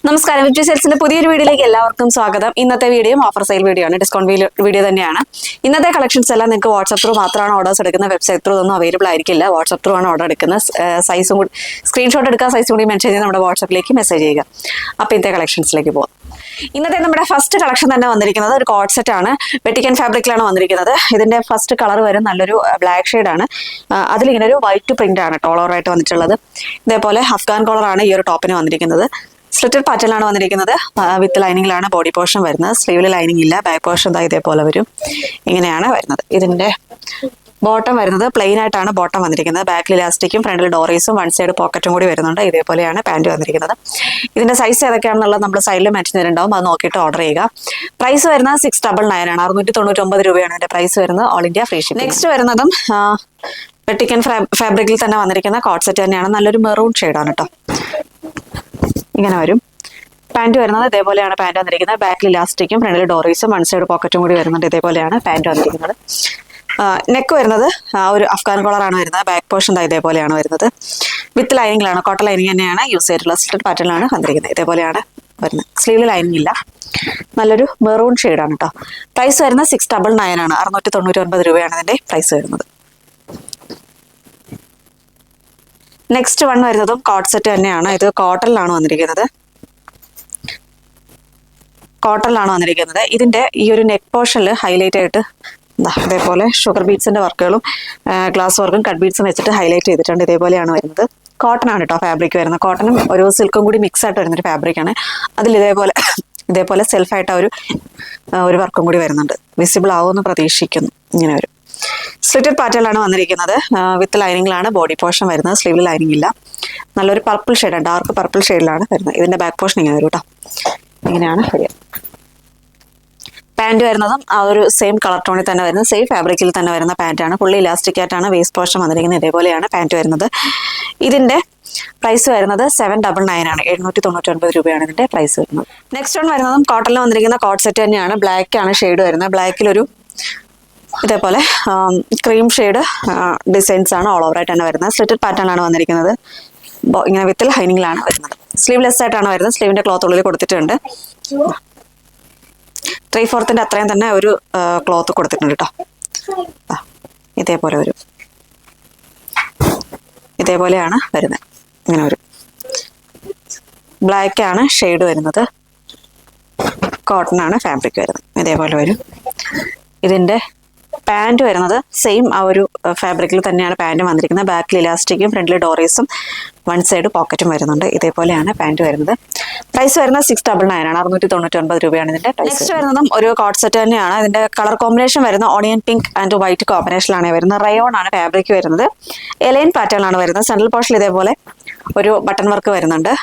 നമസ്കാരം. വിബ്ജി സെൽസിന്റെ പുതിയൊരു വീഡിയോയിലേക്ക് എല്ലാവർക്കും സ്വാഗതം. ഇന്നത്തെ വീഡിയോ ഓഫർ സെയിൽ വീഡിയോ ആണ്, ഡിസ്കൗണ്ട് വീഡിയോ തന്നെയാണ്. ഇന്നത്തെ കളക്ഷൻസ് എല്ലാം നിങ്ങൾക്ക് വാട്സ്ആപ്പ് ത്രൂ മാത്രമാണ് ഓർഡേഴ്സ് എടുക്കുന്നത്. വെബ്സൈറ്റ് ത്രൂ ഒന്നും അവൈലബിൾ ആയിരിക്കില്ല. വാട്സ്ആപ്പ് ത്രൂ ആണ് ഓർഡർ എടുക്കുന്നത്. സൈസും കൂടി സ്ക്രീൻഷോട്ട് എടുക്കുക, സൈസും കൂടി മെൻഷൻ ചെയ്ത് നമ്മുടെ വാട്സ്ആപ്പിലേക്ക് മെസ്സേജ് ചെയ്യുക. അപ്പോൾ ഇന്നത്തെ കളക്ഷൻസിലേക്ക് പോകാം. ഇന്നത്തെ നമ്മുടെ ഫസ്റ്റ് കളക്ഷൻ തന്നെ വന്നിരിക്കുന്നത് ഒരു കോഡ് സെറ്റ് ആണ്. വെട്ടിക്കൻ ഫാബ്രിക്കിലാണ് വന്നിരിക്കുന്നത്. ഇതിന്റെ ഫസ്റ്റ് കളർ വരും നല്ലൊരു ബ്ലാക്ക് ഷെയ്ഡ് ആണ്. അതിലിങ്ങനെ ഒരു വൈറ്റ് പ്രിന്റ് ആണ് ടോളറായിട്ട് വന്നിട്ടുള്ളത്. ഇതേപോലെ അഫ്ഗാൻ കോളർ ആണ് ഈ ഒരു ടോപ്പിന് വന്നിരിക്കുന്നത്. സ്ലിറ്റഡ് പാറ്റേണിലാണ് വന്നിരിക്കുന്നത്. വിത്ത് ലൈനിങ്ങിലാണ് ബോഡി പോർഷൻ വരുന്നത്. സ്ലീവിൽ ലൈനിങ് ഇല്ല. ബാക്ക് പോർഷൻ ഇതേപോലെ വരും. ഇങ്ങനെയാണ് വരുന്നത്. ഇതിന്റെ ബോട്ടം വരുന്നത് പ്ലെയിൻ ആയിട്ടാണ് ബോട്ടം വന്നിരിക്കുന്നത്. ബാക്കിൽ ഇലാസ്റ്റിക്കും ഫ്രണ്ടിൽ ഡോറീസും വൺ സൈഡ് പോക്കറ്റും കൂടി വരുന്നുണ്ട്. ഇതേപോലെയാണ് പാൻറ് വന്നിരിക്കുന്നത്. ഇതിന്റെ സൈസ് ഏതൊക്കെയാണെന്നുള്ളത് നമ്മൾ സൈഡിൽ മെൻഷൻ ചെയ്തിട്ടുണ്ടാവും. അത് നോക്കിയിട്ട് ഓർഡർ ചെയ്യുക. പ്രൈസ് വരുന്നത് 699 ആണ്. 699 രൂപയാണ് ഇതിന്റെ പ്രൈസ് വരുന്നത്. All India free shipping. Next വരുന്നതും വെട്ടിക്കൻ ഫാബ്രിക്കിൽ തന്നെ വന്നിരിക്കുന്ന കോഡ് സെറ്റ് തന്നെയാണ്. നല്ലൊരു മെറൂൺ ഷെയ്ഡാണ് കേട്ടോ. ഇങ്ങനെ വരും. പാൻറ് വരുന്നത് ഇതേപോലെയാണ് പാൻറ് വന്നിരിക്കുന്നത്. ബാക്കിൽ ഇലാസ്റ്റിക്കും ഫ്രണ്ടിൽ ഡോറീസും വൺ സൈഡ് പോക്കറ്റും കൂടി വരുന്നുണ്ട്. ഇതേപോലെയാണ് പാൻറ് വന്നിരിക്കുന്നത്. നെക്ക് വരുന്നത് ഒരു അഫ്ഗാൻ കോളറാണ് വരുന്നത്. ബാക്ക് പോർഷൻ ഇതേപോലെയാണ് വരുന്നത്. വിത്ത് ലൈനിങ്ങിലാണ്, കോട്ടൺ ലൈനിങ് തന്നെയാണ് യൂസ് ചെയ്തിട്ടുള്ളത്. സ്ലിറ്റഡ് പാറ്റേണിലാണ് വന്നിരിക്കുന്നത്. ഇതേപോലെയാണ് വരുന്നത്. സ്ലീവിൽ ലൈനിങ് ഇല്ല. നല്ലൊരു മെറൂൺ ഷെയ്ഡാണ് കേട്ടോ. പ്രൈസ് വരുന്നത് 699 ആണ്. 699 രൂപയാണ് ഇതിന്റെ പ്രൈസ് വരുന്നത്. നെക്സ്റ്റ് വൺ വരുന്നതും കോഡ് സെറ്റ് തന്നെയാണ്. ഇത് കോട്ടണിലാണ് വന്നിരിക്കുന്നത്. ഇതിന്റെ ഈ ഒരു നെക്ക് പോർഷനിൽ ഹൈലൈറ്റ് ആയിട്ട് ഇതേപോലെ ഷുഗർ ബീഡ്സിന്റെ വർക്കുകളും ഗ്ലാസ് വർക്കും കട്ട് ബീഡ്സും വെച്ചിട്ട് ഹൈലൈറ്റ് ചെയ്തിട്ടുണ്ട്. ഇതേപോലെയാണ് വരുന്നത്. കോട്ടൺ ആണ് കേട്ടോ ഫാബ്രിക് വരുന്നത്. കോട്ടണും ഒരു സിൽക്കും കൂടി മിക്സ് ആയിട്ട് വരുന്നൊരു ഫാബ്രിക്കാണ്. അതിൽ ഇതേപോലെ സെൽഫായിട്ട് ഒരു വർക്കും കൂടി വരുന്നുണ്ട്. വിസിബിൾ ആവുമെന്ന് പ്രതീക്ഷിക്കുന്നു. ഇങ്ങനെ വരും. സ്ലിറ്റഡ് പാറ്റേണിലാണ് വന്നിരിക്കുന്നത്. വിത്ത് ലൈനിങ്ങിലാണ് ബോഡി പോർഷൻ വരുന്നത്. സ്ലീവിൽ ലൈനിങ് ഇല്ല. നല്ലൊരു പർപ്പിൾ ഷെയ്ഡാണ്, ഡാർക്ക് പർപ്പിൾ ഷെയ്ഡിലാണ് വരുന്നത്. ഇതിന്റെ ബാക്ക് പോർഷൻ ഇങ്ങനെ വരും കേട്ടോ. ഇങ്ങനെയാണ് വരിക. പാൻറ് വരുന്നതും ആ ഒരു സെയിം കളർ ടോണിൽ തന്നെ വരുന്നത്, സെയിം ഫാബ്രിക്കിൽ തന്നെ വരുന്ന പാൻറ്റാണ്. ഫുള്ളി ഇലാസ്റ്റിക് ആയിട്ടാണ് വേസ്റ്റ് പോർഷൻ വന്നിരിക്കുന്നത്. ഇതേപോലെയാണ് പാൻറ് വരുന്നത്. ഇതിന്റെ പ്രൈസ് വരുന്നത് 799 ആണ്. 799 രൂപയാണ് ഇതിന്റെ പ്രൈസ് വരുന്നത്. നെക്സ്റ്റ് വൺ വരുന്നതും കോട്ടണിൽ വന്നിരിക്കുന്ന കോഡ് സെറ്റ് തന്നെയാണ്. ബ്ലാക്ക് ആണ് ഷെയ്ഡ് വരുന്നത്. ബ്ലാക്കിലൊരു ഇതേപോലെ ക്രീം ഷെയ്ഡ് ഡിസൈൻസ് ആണ് ഓൾ ഓവർ ആയിട്ട് തന്നെ വരുന്നത്. സ്ലിറ്റഡ് പാറ്റേണിലാണ് വന്നിരിക്കുന്നത്. ഇങ്ങനെ വിത്തിൽ ലൈനിങ്ങിലാണ് വരുന്നത്. സ്ലീവ്ലെസ് ആയിട്ടാണ് വരുന്നത്. സ്ലീവിന്റെ ക്ലോത്ത് ഉള്ളിൽ കൊടുത്തിട്ടുണ്ട്. 3/4 അത്രയും തന്നെ ഒരു ക്ലോത്ത് കൊടുത്തിട്ടുണ്ട് കേട്ടോ. ഇതേപോലെ വരും. ഇതേപോലെയാണ് വരുന്നത്. ഇങ്ങനെ വരും. ബ്ലാക്ക് ആണ് ഷെയ്ഡ് വരുന്നത്. കോട്ടൺ ആണ് ഫാബ്രിക് വരുന്നത്. ഇതേപോലെ വരും. ഇതിന്റെ പാൻറ് വരുന്നത് സെയിം ആ ഒരു ഫാബ്രിക്കിൽ തന്നെയാണ് പാൻറ് വന്നിരിക്കുന്നത്. ബാക്കിൽ ഇലാസ്റ്റിക്കും ഫ്രണ്ടിൽ ഡോറീസും വൺ സൈഡ് പോക്കറ്റും വരുന്നുണ്ട്. ഇതേപോലെയാണ് പാൻറ് വരുന്നത്. പ്രൈസ് വരുന്നത് 699 ആണ്. 699 രൂപയാണ് ഇതിന്റെ പ്രൈസ്. നെക്സ്റ്റ് വരുന്നതും ഒരു കോഡ് സെറ്റ് തന്നെയാണ്. ഇതിന്റെ കളർ കോമ്പിനേഷൻ വരുന്നത് ഓണിയൻ പിങ്ക് ആൻഡ് വൈറ്റ് കോമ്പിനേഷനിലാണ് വരുന്നത്. റയോൺ ആണ് ഫാബ്രിക് വരുന്നത്. എലൈൻ പാറ്റേണിലാണ് വരുന്നത്. സെൻട്രൽ പോർഷനിൽ ഇതേപോലെ ഒരു ബട്ടൺ വർക്ക് വരുന്നുണ്ട്.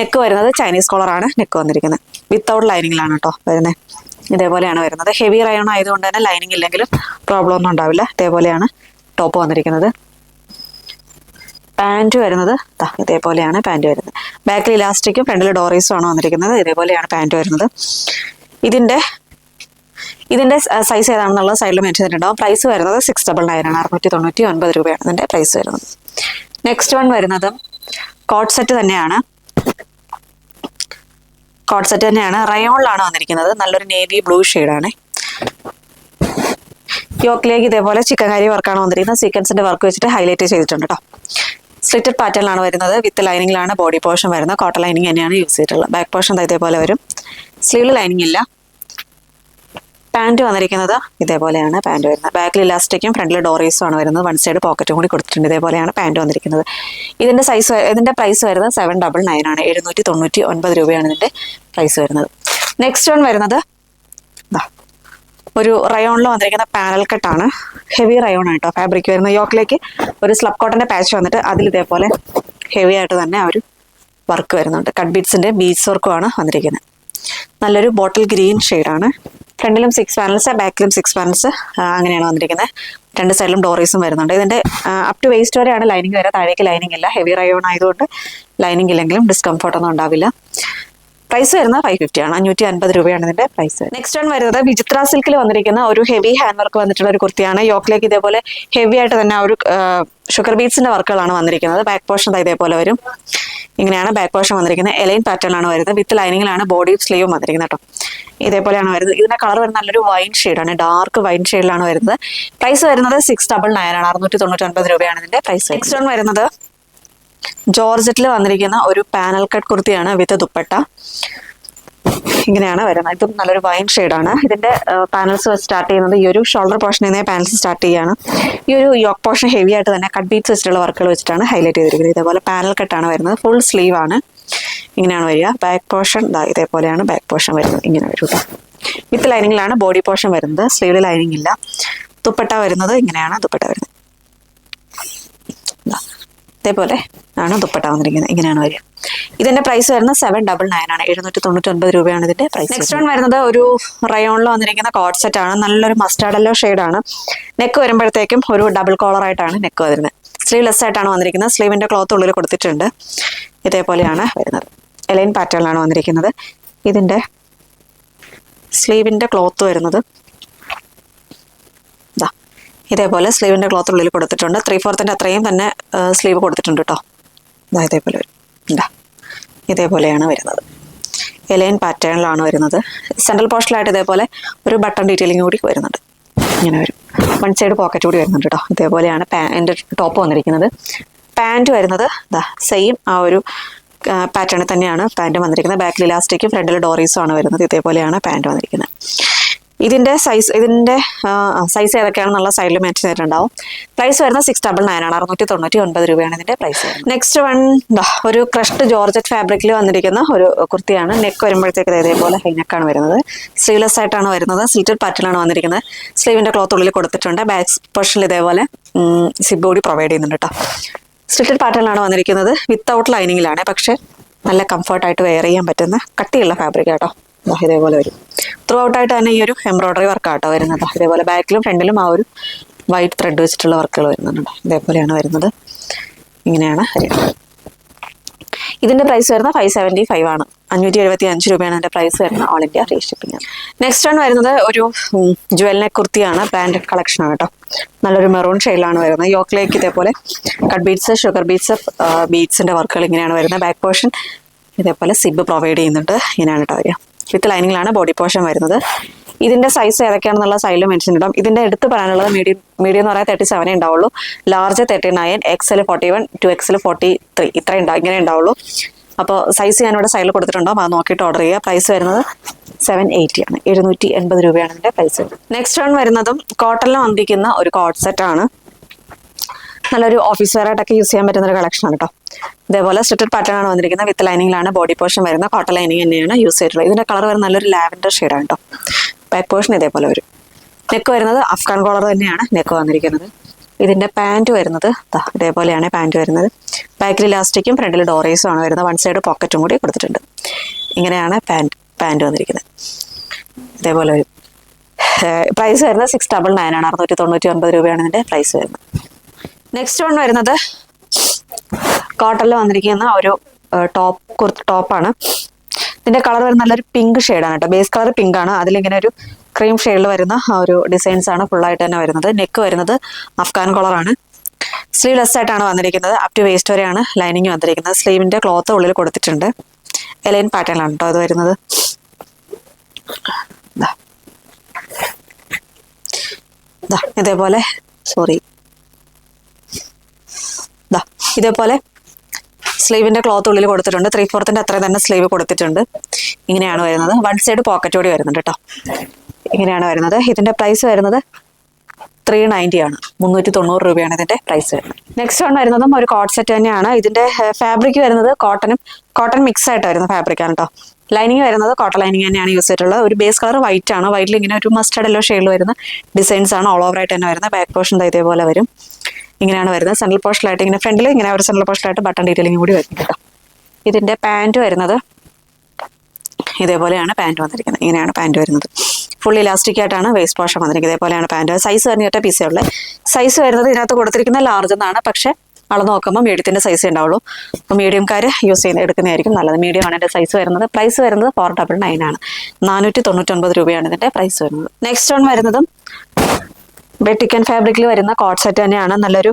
നെക്ക് വരുന്നത് ചൈനീസ് കോളറാണ് നെക്ക് വന്നിരിക്കുന്നത്. വിത്തൗട്ട് ലൈനിങ്ങിലാണ് കേട്ടോ വരുന്നത്. ഇതേപോലെയാണ് വരുന്നത്. ഹെവി റയോൺ ആയതുകൊണ്ട് തന്നെ ലൈനിങ് ഇല്ലെങ്കിലും പ്രോബ്ലം ഒന്നും ഉണ്ടാവില്ല. ഇതേപോലെയാണ് ടോപ്പ് വന്നിരിക്കുന്നത്. പാൻറ് വരുന്നത് ഇതേപോലെയാണ് പാൻറ് വരുന്നത്. ബാക്കിൽ ഇലാസ്റ്റിക്കും ഫ്രണ്ടിൽ ഡോറീസും ആണ് വന്നിരിക്കുന്നത്. ഇതേപോലെയാണ് പാൻറ് വരുന്നത്. ഇതിന്റെ സൈസ് ഏതാണെന്നുള്ളത് സൈഡിൽ മെൻഷൻ ചെയ്തിട്ടുണ്ടാവും. പ്രൈസ് വരുന്നത് 699 ആണ്. 699 രൂപയാണ് ഇതിന്റെ പ്രൈസ് വരുന്നത്. നെക്സ്റ്റ് വൺ വരുന്നത് കോഡ് സെറ്റ് തന്നെയാണ്. റയോണിലാണ് വന്നിരിക്കുന്നത്. നല്ലൊരു നേവി ബ്ലൂ ഷെയ്ഡാണ്. യോക്കിലേക്ക് ഇതേപോലെ ചിക്കൻ കറി വർക്കാണ് വന്നിരിക്കുന്നത്. സീക്വൻസിന്റെ വർക്ക് വെച്ചിട്ട് ഹൈലൈറ്റ് ചെയ്തിട്ടുണ്ട് കേട്ടോ. സ്ലിറ്റഡ് പാറ്റേണിലാണ് വരുന്നത്. വിത്ത് ലൈനിങ്ങിലാണ് ബോഡി പോർഷൻ വരുന്നത്. കോട്ടൺ ലൈനിങ് തന്നെയാണ് യൂസ് ചെയ്തിട്ടുള്ളത്. ബാക്ക് പോർഷൻ ഇതേപോലെ വരും. സ്ലീവിൽ ലൈനിങ് ഇല്ല. പാൻറ് വന്നിരിക്കുന്നത് ഇതേപോലെയാണ് പാൻറ് വരുന്നത്. ബാക്കിൽ ഇലാസ്റ്റിക്കും ഫ്രണ്ടിൽ ഡോറീസും ആണ് വരുന്നത്. വൺ സൈഡ് പോക്കറ്റും കൂടി കൊടുത്തിട്ടുണ്ട്. ഇതേപോലെയാണ് പാൻറ് വന്നിരിക്കുന്നത്. ഇതിന്റെ പ്രൈസ് വരുന്നത് 799 ആണ്. 799 രൂപയാണ് ഇതിന്റെ പ്രൈസ് വരുന്നത്. നെക്സ്റ്റ് വൺ വരുന്നത് ഒരു റയോണിൽ വന്നിരിക്കുന്ന പാനൽ കട്ടാണ്. ഹെവി റയോൺ ആയിട്ടോ ഫാബ്രിക് വരുന്നത്. യോക്കിലേക്ക് ഒരു സ്ലബ് കോട്ടന്റെ പാച്ച് വന്നിട്ട് അതിൽ ഇതേപോലെ ഹെവി ആയിട്ട് തന്നെ ഒരു വർക്ക് വരുന്നുണ്ട്. കട്ട് ബീഡ്സിന്റെ ബീഡ്സ് വർക്കുമാണ് വന്നിരിക്കുന്നത്. നല്ലൊരു ബോട്ടിൽ ഗ്രീൻ ഷെയ്ഡാണ്. ഫ്രണ്ടിലും 6 പാനൽസ്, ബാക്കിലും 6 പാനൽസ് അങ്ങനെയാണ് വന്നിരിക്കുന്നത്. രണ്ട് സൈഡിലും ഡോറീസും വരുന്നുണ്ട്. ഇതിന്റെ അപ് ടു വേസ്റ്റ് വരെയാണ് ലൈനിങ് വരെ. താഴേക്ക് ലൈനിങ് ഇല്ല. ഹെവി റയോൺ ആയതുകൊണ്ട് ലൈനിങ് ഇല്ലെങ്കിലും ഡിസ്കംഫർട്ട് ഒന്നും ഉണ്ടാവില്ല. പ്രൈസ് വരുന്നത് 550 ആണ്. 550 രൂപയാണ് ഇതിന്റെ പ്രൈസ്. നെക്സ്റ്റ് വൺ വരുന്നത് വിചിത്ര സിൽക്കിൽ വന്നിരിക്കുന്ന ഒരു ഹെവി ഹാൻഡ് വർക്ക് വന്നിട്ടുള്ള ഒരു കുർത്തിയാണ്. യോക്കിലേക്ക് ഇതേപോലെ ഹെവി ആയിട്ട് തന്നെ ഒരു ഷുഗർ ബീഡ്സിന്റെ വർക്കുകളാണ് വന്നിരിക്കുന്നത്. ബാക്ക് പോർഷൻ ഇതേപോലെ വരും. ഇങ്ങനെയാണ് ബാക്ക് പോർഷൻ വന്നിരിക്കുന്നത്. എലൈൻ പാറ്റേൺ ആണ് വരുന്നത്. വിത്ത് ലൈനിങ്ങിലാണ് ബോഡി സ്ലീവും വന്നിരിക്കുന്നത് കേട്ടോ. ഇതേപോലെയാണ് വരുന്നത്. ഇതിന്റെ കളർ വരുന്നത് നല്ലൊരു വൈൻ ഷെയ്ഡാണ്, ഡാർക്ക് വൈൻ ഷെയ്ഡിലാണ് വരുന്നത്. പ്രൈസ് വരുന്നത് 699 ആണ്, 699 രൂപയാണ് ഇതിന്റെ പ്രൈസ്. നെക്സ്റ്റ് വൺ വരുന്നത് ജോർജറ്റിൽ വന്നിരിക്കുന്ന ഒരു പാനൽ കട്ട് കുർത്തിയാണ് വിത്ത് ദുപ്പട്ട. ഇങ്ങനെയാണ് വരുന്നത്. ഇതും നല്ലൊരു വൈൻ ഷെയ്ഡാണ്. ഇതിന്റെ പാനൽസ് സ്റ്റാർട്ട് ചെയ്യുന്നത് ഈ ഒരു ഷോൾഡർ പോർഷനിൽ നിന്നേ പാനൽസ് സ്റ്റാർട്ട് ചെയ്യാണ്. ഈ ഒരു യോക്ക് പോർഷൻ ഹെവി ആയിട്ട് തന്നെ കട്ട് ബീറ്റ്സ് വെച്ചിട്ടുള്ള വർക്കുകൾ വെച്ചിട്ടാണ് ഹൈലൈറ്റ് ചെയ്തിരിക്കുന്നത്. ഇതേപോലെ പാനൽ കട്ടാണ് വരുന്നത്. ഫുൾ സ്ലീവ് ആണ്. ഇങ്ങനെയാണ് വരിക. ബാക്ക് പോർഷൻ ഇതേപോലെയാണ് ബാക്ക് പോർഷൻ വരുന്നത്. ഇങ്ങനെ വരും കേട്ടോ. വിത്ത് ലൈനിങ്ങിലാണ് ബോഡി പോർഷൻ വരുന്നത്. സ്ലീവിൽ ലൈനിങ് ഇല്ല. ദുപ്പട്ട വരുന്നത് ഇങ്ങനെയാണ് ദുപ്പട്ട വരുന്നത്. ഇതേപോലെ ആണ് ദുപ്പട്ട വന്നിരിക്കുന്നത്. ഇങ്ങനെയാണ് വരിക. ഇതിന്റെ പ്രൈസ് വരുന്നത് 799 ആണ്, 799 രൂപയാണ് ഇതിന്റെ പ്രൈസ്. നെക്സ്റ്റ് വൺ വരുന്നത് ഒരു റയോണിൽ വന്നിരിക്കുന്ന കോട്ട് സെറ്റ് ആണ്. നല്ലൊരു മസ്റ്റാർഡ് യെല്ലോ ഷെയ്ഡാണ്. നെക്ക് വരുമ്പോഴത്തേക്കും ഒരു ഡബിൾ കോളർ ആയിട്ടാണ് നെക്ക് വരുന്നത്. സ്ലീവ്ലെസ് ആയിട്ടാണ് വന്നിരിക്കുന്നത്. സ്ലീവിന്റെ ക്ലോത്ത് ഉള്ളിൽ കൊടുത്തിട്ടുണ്ട്. ഇതേപോലെയാണ് വരുന്നത്. എലൈൻ പാറ്റേണിലാണ് വന്നിരിക്കുന്നത്. ഇതിന്റെ സ്ലീവിന്റെ ക്ലോത്ത് വരുന്നത് ഇതേപോലെ സ്ലീവിന്റെ ക്ലോത്ത് ഉള്ളിൽ കൊടുത്തിട്ടുണ്ട്. 3/4 അത്രയും തന്നെ സ്ലീവ് കൊടുത്തിട്ടുണ്ട് കേട്ടോ. ഇതേപോലെ വരും. ഇതേപോലെയാണ് വരുന്നത്. എലൈൻ പാറ്റേണിലാണ് വരുന്നത്. സെൻട്രൽ പോർഷനിലായിട്ട് ഇതേപോലെ ഒരു ബട്ടൺ ഡീറ്റെയിലിംഗ് കൂടി വരുന്നുണ്ട്. ഇങ്ങനെ വരും. വൺ സൈഡ് പോക്കറ്റ് കൂടി വരുന്നുണ്ട് കേട്ടോ. ഇതേപോലെയാണ് എൻ്റെ ടോപ്പ് വന്നിരിക്കുന്നത്. പാൻറ് വരുന്നത് സെയിം ആ ഒരു പാറ്റേണിൽ തന്നെയാണ് പാൻറ് വന്നിരിക്കുന്നത്. ബാക്കിൽ ഇലാസ്റ്റിക്കും ഫ്രണ്ടിൽ ഡോറീസും ആണ് വരുന്നത്. ഇതേപോലെയാണ് പാൻറ് വന്നിരിക്കുന്നത്. ഇതിന്റെ സൈസ് ഏതൊക്കെയാണെന്നുള്ള സൈഡിൽ മെൻഷൻ ചെയ്തിട്ടുണ്ടാവും. പ്രൈസ് വരുന്നത് 699 ആണ്, 699 രൂപയാണ് ഇതിന്റെ പ്രൈസ്. നെക്സ്റ്റ് വൺ ഒരു ക്രഷ്ഡ് ജോർജറ്റ് ഫാബ്രിക്കിൽ വന്നിരിക്കുന്ന ഒരു കുർത്തിയാണ്. നെക്ക് വരുമ്പോഴത്തേക്ക് ഇതേപോലെ ഹൈനെക്കാണ് വരുന്നത്. സ്ലീവ്ലെസ് ആയിട്ടാണ് വരുന്നത്. സ്ലിറ്റഡ് പാറ്റേണിലാണ് വന്നിരിക്കുന്നത്. സ്ലീവിന്റെ ക്ലോത്ത് ഉള്ളിൽ കൊടുത്തിട്ടുണ്ട്. ബാക്ക് പോർഷനിൽ ഇതേപോലെ സിബ് കൂടി പ്രൊവൈഡ് ചെയ്യുന്നുണ്ട് കേട്ടോ. സ്ലിറ്റഡ് പാറ്റേണിലാണ് വന്നിരിക്കുന്നത്. വിത്തൗട്ട് ലൈനിങ്ങിലാണ്, പക്ഷെ നല്ല കംഫർട്ടായിട്ട് വെയർ ചെയ്യാൻ പറ്റുന്ന കട്ടിയുള്ള ഫാബ്രിക് കേട്ടോ. ഇതേപോലെ വരും. ത്രൂ ഔട്ടായിട്ട് തന്നെ ഈ ഒരു എംബ്രോയിഡറി വർക്കാട്ടോ വരുന്നത്. ഇതേപോലെ ബാക്കിലും ഫ്രണ്ടിലും ആ ഒരു വൈറ്റ് ത്രെഡ് വെച്ചിട്ടുള്ള വർക്കുകൾ വരുന്നുണ്ട്. ഇതേപോലെയാണ് വരുന്നത്. ഇങ്ങനെയാണ് വരുന്നത്. ഇതിന്റെ പ്രൈസ് വരുന്നത് 575 ആണ്, 575 രൂപയാണ് ഇതിന്റെ പ്രൈസ് വരുന്നത്. ഓൾ ഇന്ത്യ ഫ്രീ ഷിപ്പിംഗ് ആണ്. നെക്സ്റ്റ് ആണ് വരുന്നത് ഒരു ജ്വൽ നെക്ക് കുർത്തിയാണ്. ബ്രാൻഡഡ് കളക്ഷൻ ആണ് കേട്ടോ. നല്ലൊരു മെറൂൺ ഷെയ്ഡിലാണ് വരുന്നത്. യോക്കിലേക്ക് ഇതേപോലെ കട്ട് ബീഡ്സ്, ഷുഗർ ബീഡ്സ്, ബീഡ്സിന്റെ വർക്കുകൾ ഇങ്ങനെയാണ് വരുന്നത്. ബാക്ക് പോർഷൻ ഇതേപോലെ സിബ് പ്രൊവൈഡ് ചെയ്യുന്നുണ്ട്. ഇങ്ങനെയാണ് കേട്ടോ വരിക. വിത്ത് ലൈനിങ്ങിലാണ് ബോഡി പോർഷൻ വരുന്നത്. ഇതിന്റെ സൈസ് ഏതൊക്കെയാണെന്നുള്ള സൈഡിൽ മെൻഷൻ ഇടാം. ഇതിന്റെ എടുത്ത് പറയാനുള്ളത് മീഡിയം എന്ന് പറയാൻ 37 ഉണ്ടാവുള്ളൂ, ലാർജ് 39, XL 41, 2XL 43 ഇത്ര ഇങ്ങനെ ഉണ്ടാവുള്ളൂ. അപ്പോൾ സൈസ് ഞാനിവിടെ സൈഡിൽ കൊടുത്തിട്ടുണ്ടാവും. അത് നോക്കിയിട്ട് ഓർഡർ ചെയ്യുക. പ്രൈസ് വരുന്നത് 780 ആണ്, 780 രൂപയാണ് ഇതിന്റെ പ്രൈസ്. നെക്സ്റ്റ് വൺ വരുന്നതും കോട്ടണിൽ വന്നിരിക്കുന്ന ഒരു കോട്ട് സെറ്റ് ആണ്. നല്ലൊരു ഓഫീസ് വെയർ ആയിട്ടൊക്കെ യൂസ് ചെയ്യാൻ പറ്റുന്ന ഒരു കളക്ഷൻ ആണ് കേട്ടോ. ഇതേപോലെ സ്ലിറ്റഡ് പാറ്റേൺ ആണ് വന്നിരിക്കുന്നത്. വിത്ത് ലൈനിങ്ങിലാണ് ബോഡി പോർഷൻ വരുന്നത്. കോട്ടൺ ലൈനിങ് തന്നെയാണ് യൂസ് ചെയ്തിട്ടുള്ളത്. ഇതിന്റെ കളർ വരുന്നത് നല്ലൊരു ലാവൻഡർ ഷെയ്ഡാണ് കേട്ടോ. ബാക്ക് പോർഷൻ ഇതേപോലെ വരും. നെക്ക് വരുന്നത് അഫ്ഗാൻ കോളർ തന്നെയാണ് നെക്ക് വന്നിരിക്കുന്നത്. ഇതിന്റെ പാൻറ് വരുന്നത് ഇതേപോലെയാണ് പാൻറ് വരുന്നത്. ബാക്കിൽ ഇലാസ്റ്റിക്കും ഫ്രണ്ടിൽ ഡോറേസും ആണ് വരുന്നത്. വൺ സൈഡ് പോക്കറ്റും കൂടി കൊടുത്തിട്ടുണ്ട്. ഇങ്ങനെയാണ് പാൻറ് വന്നിരിക്കുന്നത്. ഇതേപോലെ വരും. പ്രൈസ് വരുന്നത് 699 ആണ്, 699 രൂപയാണ് ഇതിന്റെ പ്രൈസ് വരുന്നത്. നെക്സ്റ്റ് വൺ വരുന്നത് കോട്ടണിൽ വന്നിരിക്കുന്ന ഒരു ടോപ്പാണ്. ഇതിന്റെ കളർ വരുന്ന നല്ലൊരു പിങ്ക് ഷെയ്ഡാണ് കേട്ടോ. ബേസ് കളർ പിങ്ക് ആണ്. അതിലിങ്ങനെ ഒരു ക്രീം ഷെയ്ഡിൽ വരുന്ന ആ ഒരു ഡിസൈൻസ് ആണ് ഫുള്ളായിട്ട് തന്നെ വരുന്നത്. നെക്ക് വരുന്നത് അഫ്ഗാൻ കോളറാണ്. സ്ലീവ്ലെസ് ആയിട്ടാണ് വന്നിരിക്കുന്നത്. അപ് ടു വേസ്റ്റ് വരെയാണ് ലൈനിങ് വന്നിരിക്കുന്നത്. സ്ലീവിന്റെ ക്ലോത്ത് ഉള്ളിൽ കൊടുത്തിട്ടുണ്ട്. എലൈൻ പാറ്റേണിലാണ് കേട്ടോ അത് വരുന്നത്. ഇതേപോലെ ഇതേപോലെ സ്ലീവിന്റെ ക്ലോത്ത് ഉള്ളിൽ കൊടുത്തിട്ടുണ്ട്. 3/4 അത്രയും തന്നെ സ്ലീവ് കൊടുത്തിട്ടുണ്ട്. ഇങ്ങനെയാണ് വരുന്നത്. വൺ സൈഡ് പോക്കറ്റ് കൂടി വരുന്നുണ്ട് കേട്ടോ. ഇങ്ങനെയാണ് വരുന്നത്. ഇതിന്റെ പ്രൈസ് വരുന്നത് 390 ആണ്, 390 രൂപയാണ് ഇതിന്റെ പ്രൈസ് വരുന്നത്. നെക്സ്റ്റ് വൺ വരുന്നതും ഒരു കോട്ട് സെറ്റ് തന്നെയാണ്. ഇതിന്റെ ഫാബ്രിക് വരുന്നത് കോട്ടൺ മിക്സ് ആയിട്ട് വരുന്ന ഫാബ്രിക് ആണ് കേട്ടോ. ലൈനിങ് വരുന്നത് കോട്ടൺ ലൈനിങ് തന്നെയാണ് യൂസ് ചെയ്തിട്ടുള്ളത്. ഒരു ബേസ് കളർ വൈറ്റ് ആണ്. വൈറ്റിൽ ഇങ്ങനെ ഒരു മസ്റ്റർഡ് യെല്ലോ ഷെയ്ഡിൽ വരുന്ന ഡിസൈൻസ് ആണ് ഓൾ ഓവർ ആയിട്ട് തന്നെ വരുന്നത്. ബാക്ക് പോർഷൻ ഇതേപോലെ വരും. ഇങ്ങനെയാണ് വരുന്നത്. സെൻട്രൽ പോർഷനിലായിട്ട് ഇങ്ങനെ ഫ്രണ്ടിൽ ഇങ്ങനെ ഒരു സെൻട്രൽ പോർഷനിലായിട്ട് ബട്ടൺ ഡീറ്റെയിലിംഗ് കൂടി വരുന്നുണ്ട് കേട്ടോ. ഇതിന്റെ പാൻറ് വരുന്നത് ഇതേപോലെയാണ് പാൻറ് വന്നിരിക്കുന്നത്. ഇങ്ങനെയാണ് പാൻറ് വരുന്നത്. ഫുൾ ഇലാസ്റ്റിക് ആയിട്ടാണ് വേസ്റ്റ് പോർഷൻ വന്നിരിക്കുന്നത്. ഇതേപോലെയാണ് പാൻറ്. സൈസ് വരുന്നിട്ട് പീസേ ഉള്ളത്. സൈസ് വരുന്നത് ഇതിനകത്ത് കൊടുത്തിരിക്കുന്ന ലാർജ് എന്നാണ്. പക്ഷേ അളന്ന് നോക്കുമ്പോൾ മീഡിയത്തിന്റെ സൈസ് ഉണ്ടാവുള്ളൂ. അപ്പോൾ മീഡിയംകാർ എടുക്കുന്നതായിരിക്കും നല്ലത്. മീഡിയം ആണ് എൻ്റെ സൈസ് വരുന്നത്. പ്രൈസ് വരുന്നത് 499 ആണ്, 499 രൂപയാണ് ഇതിന്റെ പ്രൈസ് വരുന്നത്. നെക്സ്റ്റ് വൺ വരുന്നതും വെട്ടിക്കൻ ഫാബ്രിക്കിൽ വരുന്ന കോട്ട് സെറ്റ് തന്നെയാണ്. നല്ലൊരു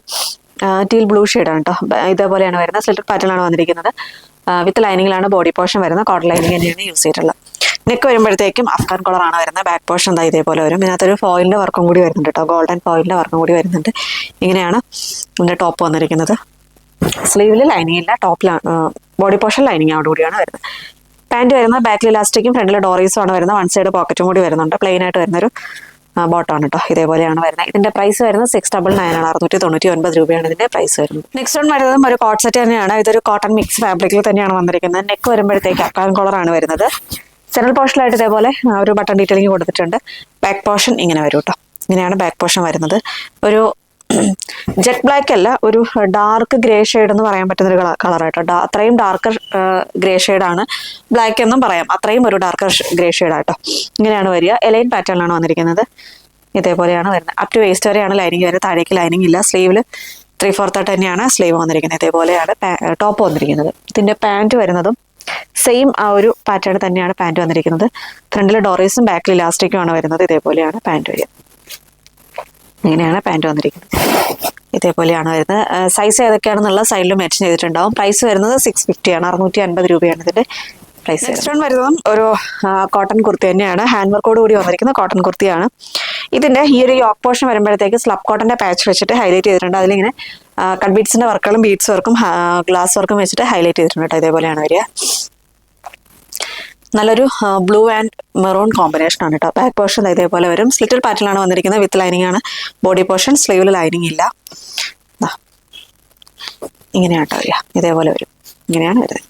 ടീൽ ബ്ലൂ ഷെയ്ഡാണ് കേട്ടോ. ഇതേപോലെയാണ് വരുന്നത്. സ്ലിറ്റഡ് പാറ്റേൺ ആണ് വന്നിരിക്കുന്നത്. വിത്ത് ലൈനിങ്ങിലാണ് ബോഡി പോർഷൻ വരുന്നത്. കോട്ടൺ ലൈനിങ് തന്നെയാണ് യൂസ് ചെയ്തിട്ടുള്ളത്. നെക്ക് വരുമ്പോഴത്തേക്കും അഫ്ഗാൻ കോളറാണ് വരുന്നത്. ബാക്ക് പോർഷൻ എന്താ ഇതേപോലെ വരും. ഇതിനകത്തൊരു ഫോയിലിൻ്റെ വർക്കും കൂടി വരുന്നുണ്ട് കേട്ടോ. ഗോൾഡൻ ഫോയിലിൻ്റെ വർക്കും കൂടി വരുന്നുണ്ട്. ഇങ്ങനെയാണ് ഇതിൻ്റെ ടോപ്പ് വന്നിരിക്കുന്നത്. സ്ലീവിൽ ലൈനിങ് ഇല്ല, ടോപ്പിലാണ് ബോഡി പോർഷൻ ലൈനിങ്ങോട് കൂടിയാണ് വരുന്നത്. പാൻറ് വരുന്നത് ബാക്കിൽ ഇലാസ്റ്റിക്കും ഫ്രണ്ടിൽ ഡോറീസും ആണ് വരുന്നത്. വൺ സൈഡ് പോക്കറ്റും കൂടി വരുന്നുണ്ട്. പ്ലെയിൻ ആയിട്ട് വരുന്നൊരു ബോട്ടമാണ് കേട്ടോ. ഇതേപോലെയാണ് വരുന്നത്. ഇതിന്റെ പ്രൈസ് വരുന്നത് 699 ആണ്. 699 രൂപയാണ് ഇതിന്റെ പ്രൈസ് വരുന്നത്. നെക്സ്റ്റ് വൺ വരുന്നതും ഒരു കോട്ട് സെറ്റ് തന്നെയാണ്. ഇതൊരു കോട്ടൺ മിക്സ് ഫാബ്രിക്കിൽ തന്നെയാണ് വന്നിരിക്കുന്നത്. നെക്ക് വരുമ്പോഴത്തേക്ക് അഫ്ഗാൻ കോളറാണ് വരുന്നത്. സെൻട്രൽ പോർഷനിലായിട്ട് ഇതേപോലെ ഒരു ബട്ടൺ ഡീറ്റെയിലിംഗ് കൊടുത്തിട്ടുണ്ട്. ബാക്ക് പോർഷൻ ഇങ്ങനെ വരും കേട്ടോ. ഇങ്ങനെയാണ് ബാക്ക് പോർഷൻ വരുന്നത്. ഒരു ജെറ്റ് ബ്ലാക്ക് അല്ല, ഒരു ഡാർക്ക് ഗ്രേ ഷെയ്ഡ് എന്ന് പറയാൻ പറ്റുന്ന ഒരു കളറായിട്ടോ. അത്രയും ഡാർക്ക് ഗ്രേ ഷെയ്ഡാണ്. ബ്ലാക്ക് എന്നും പറയാം. അത്രയും ഒരു ഡാർക്ക് ഗ്രേ ഷെയ്ഡാട്ടോ. ഇങ്ങനെയാണ് വരിക. എലൈൻ പാറ്റേണിലാണ് വന്നിരിക്കുന്നത്. ഇതേപോലെയാണ് വരുന്നത്. അപ് ടു വേസ്റ്റ് വരെയാണ് ലൈനിങ് വരുന്നത്. താഴേക്ക് ലൈനിങ് ഇല്ല. സ്ലീവിൽ 3/4 തന്നെയാണ് സ്ലീവ് വന്നിരിക്കുന്നത്. ഇതേപോലെയാണ് ടോപ്പ് വന്നിരിക്കുന്നത്. ഇതിന്റെ പാൻറ് വരുന്നതും സെയിം ആ ഒരു പാറ്റേൺ തന്നെയാണ് പാൻറ് വന്നിരിക്കുന്നത്. ഫ്രണ്ടിൽ ഡോറീസും ബാക്കിൽ ഇലാസ്റ്റിക്കും ആണ് വരുന്നത്. ഇതേപോലെയാണ് പാൻറ് വരിക. ഇങ്ങനെയാണ് പാൻറ് വന്നിരിക്കുന്നത്. ഇതേപോലെയാണ് വരുന്നത്. സൈസ് ഏതൊക്കെയാണെന്നുള്ള സൈഡിൽ മെൻഷൻ ചെയ്തിട്ടുണ്ടാവും. പ്രൈസ് വരുന്നത് 650 ആണ്. 650 രൂപയാണ് ഇതിന്റെ പ്രൈസ്. നെക്സ്റ്റ് വൺ വരുന്നതും ഒരു കോട്ടൺ കുർത്തി തന്നെയാണ്. ഹാൻഡ് വർക്കോട് കൂടി വന്നിരിക്കുന്ന കോട്ടൺ കുർത്തിയാണ്. ഇതിന്റെ ഈ ഒരു യോക്ക് പോർഷൻ വരുമ്പോഴത്തേക്ക് സ്ലബ് കോട്ടന്റെ പാച്ച് വെച്ചിട്ട് ഹൈലൈറ്റ് ചെയ്തിട്ടുണ്ട്. അതിലിങ്ങനെ കട്ട് ബീഡ്സിന്റെ വർക്കുകളും ബീഡ്സ് വർക്കും ഗ്ലാസ് വർക്കും വെച്ചിട്ട് ഹൈലൈറ്റ് ചെയ്തിട്ടുണ്ട് കേട്ടോ. ഇതേപോലെയാണ് വരിക. നല്ലൊരു ബ്ലൂ ആൻഡ് മെറൂൺ കോമ്പിനേഷൻ ആണ് കേട്ടോ. ബാക്ക് പോർഷൻ ഇതേപോലെ വരും. സ്ലിറ്റഡ് പാറ്റേണിലാണ് വന്നിരിക്കുന്നത്. വിത്ത് ലൈനിങ് ആണ് ബോഡി പോർഷൻ. സ്ലീവിൽ ലൈനിങ് ഇല്ല. ഇങ്ങനെയാണ് കേട്ടോ വരിക. ഇതേപോലെ വരും. ഇങ്ങനെയാണ് വരുന്നത്.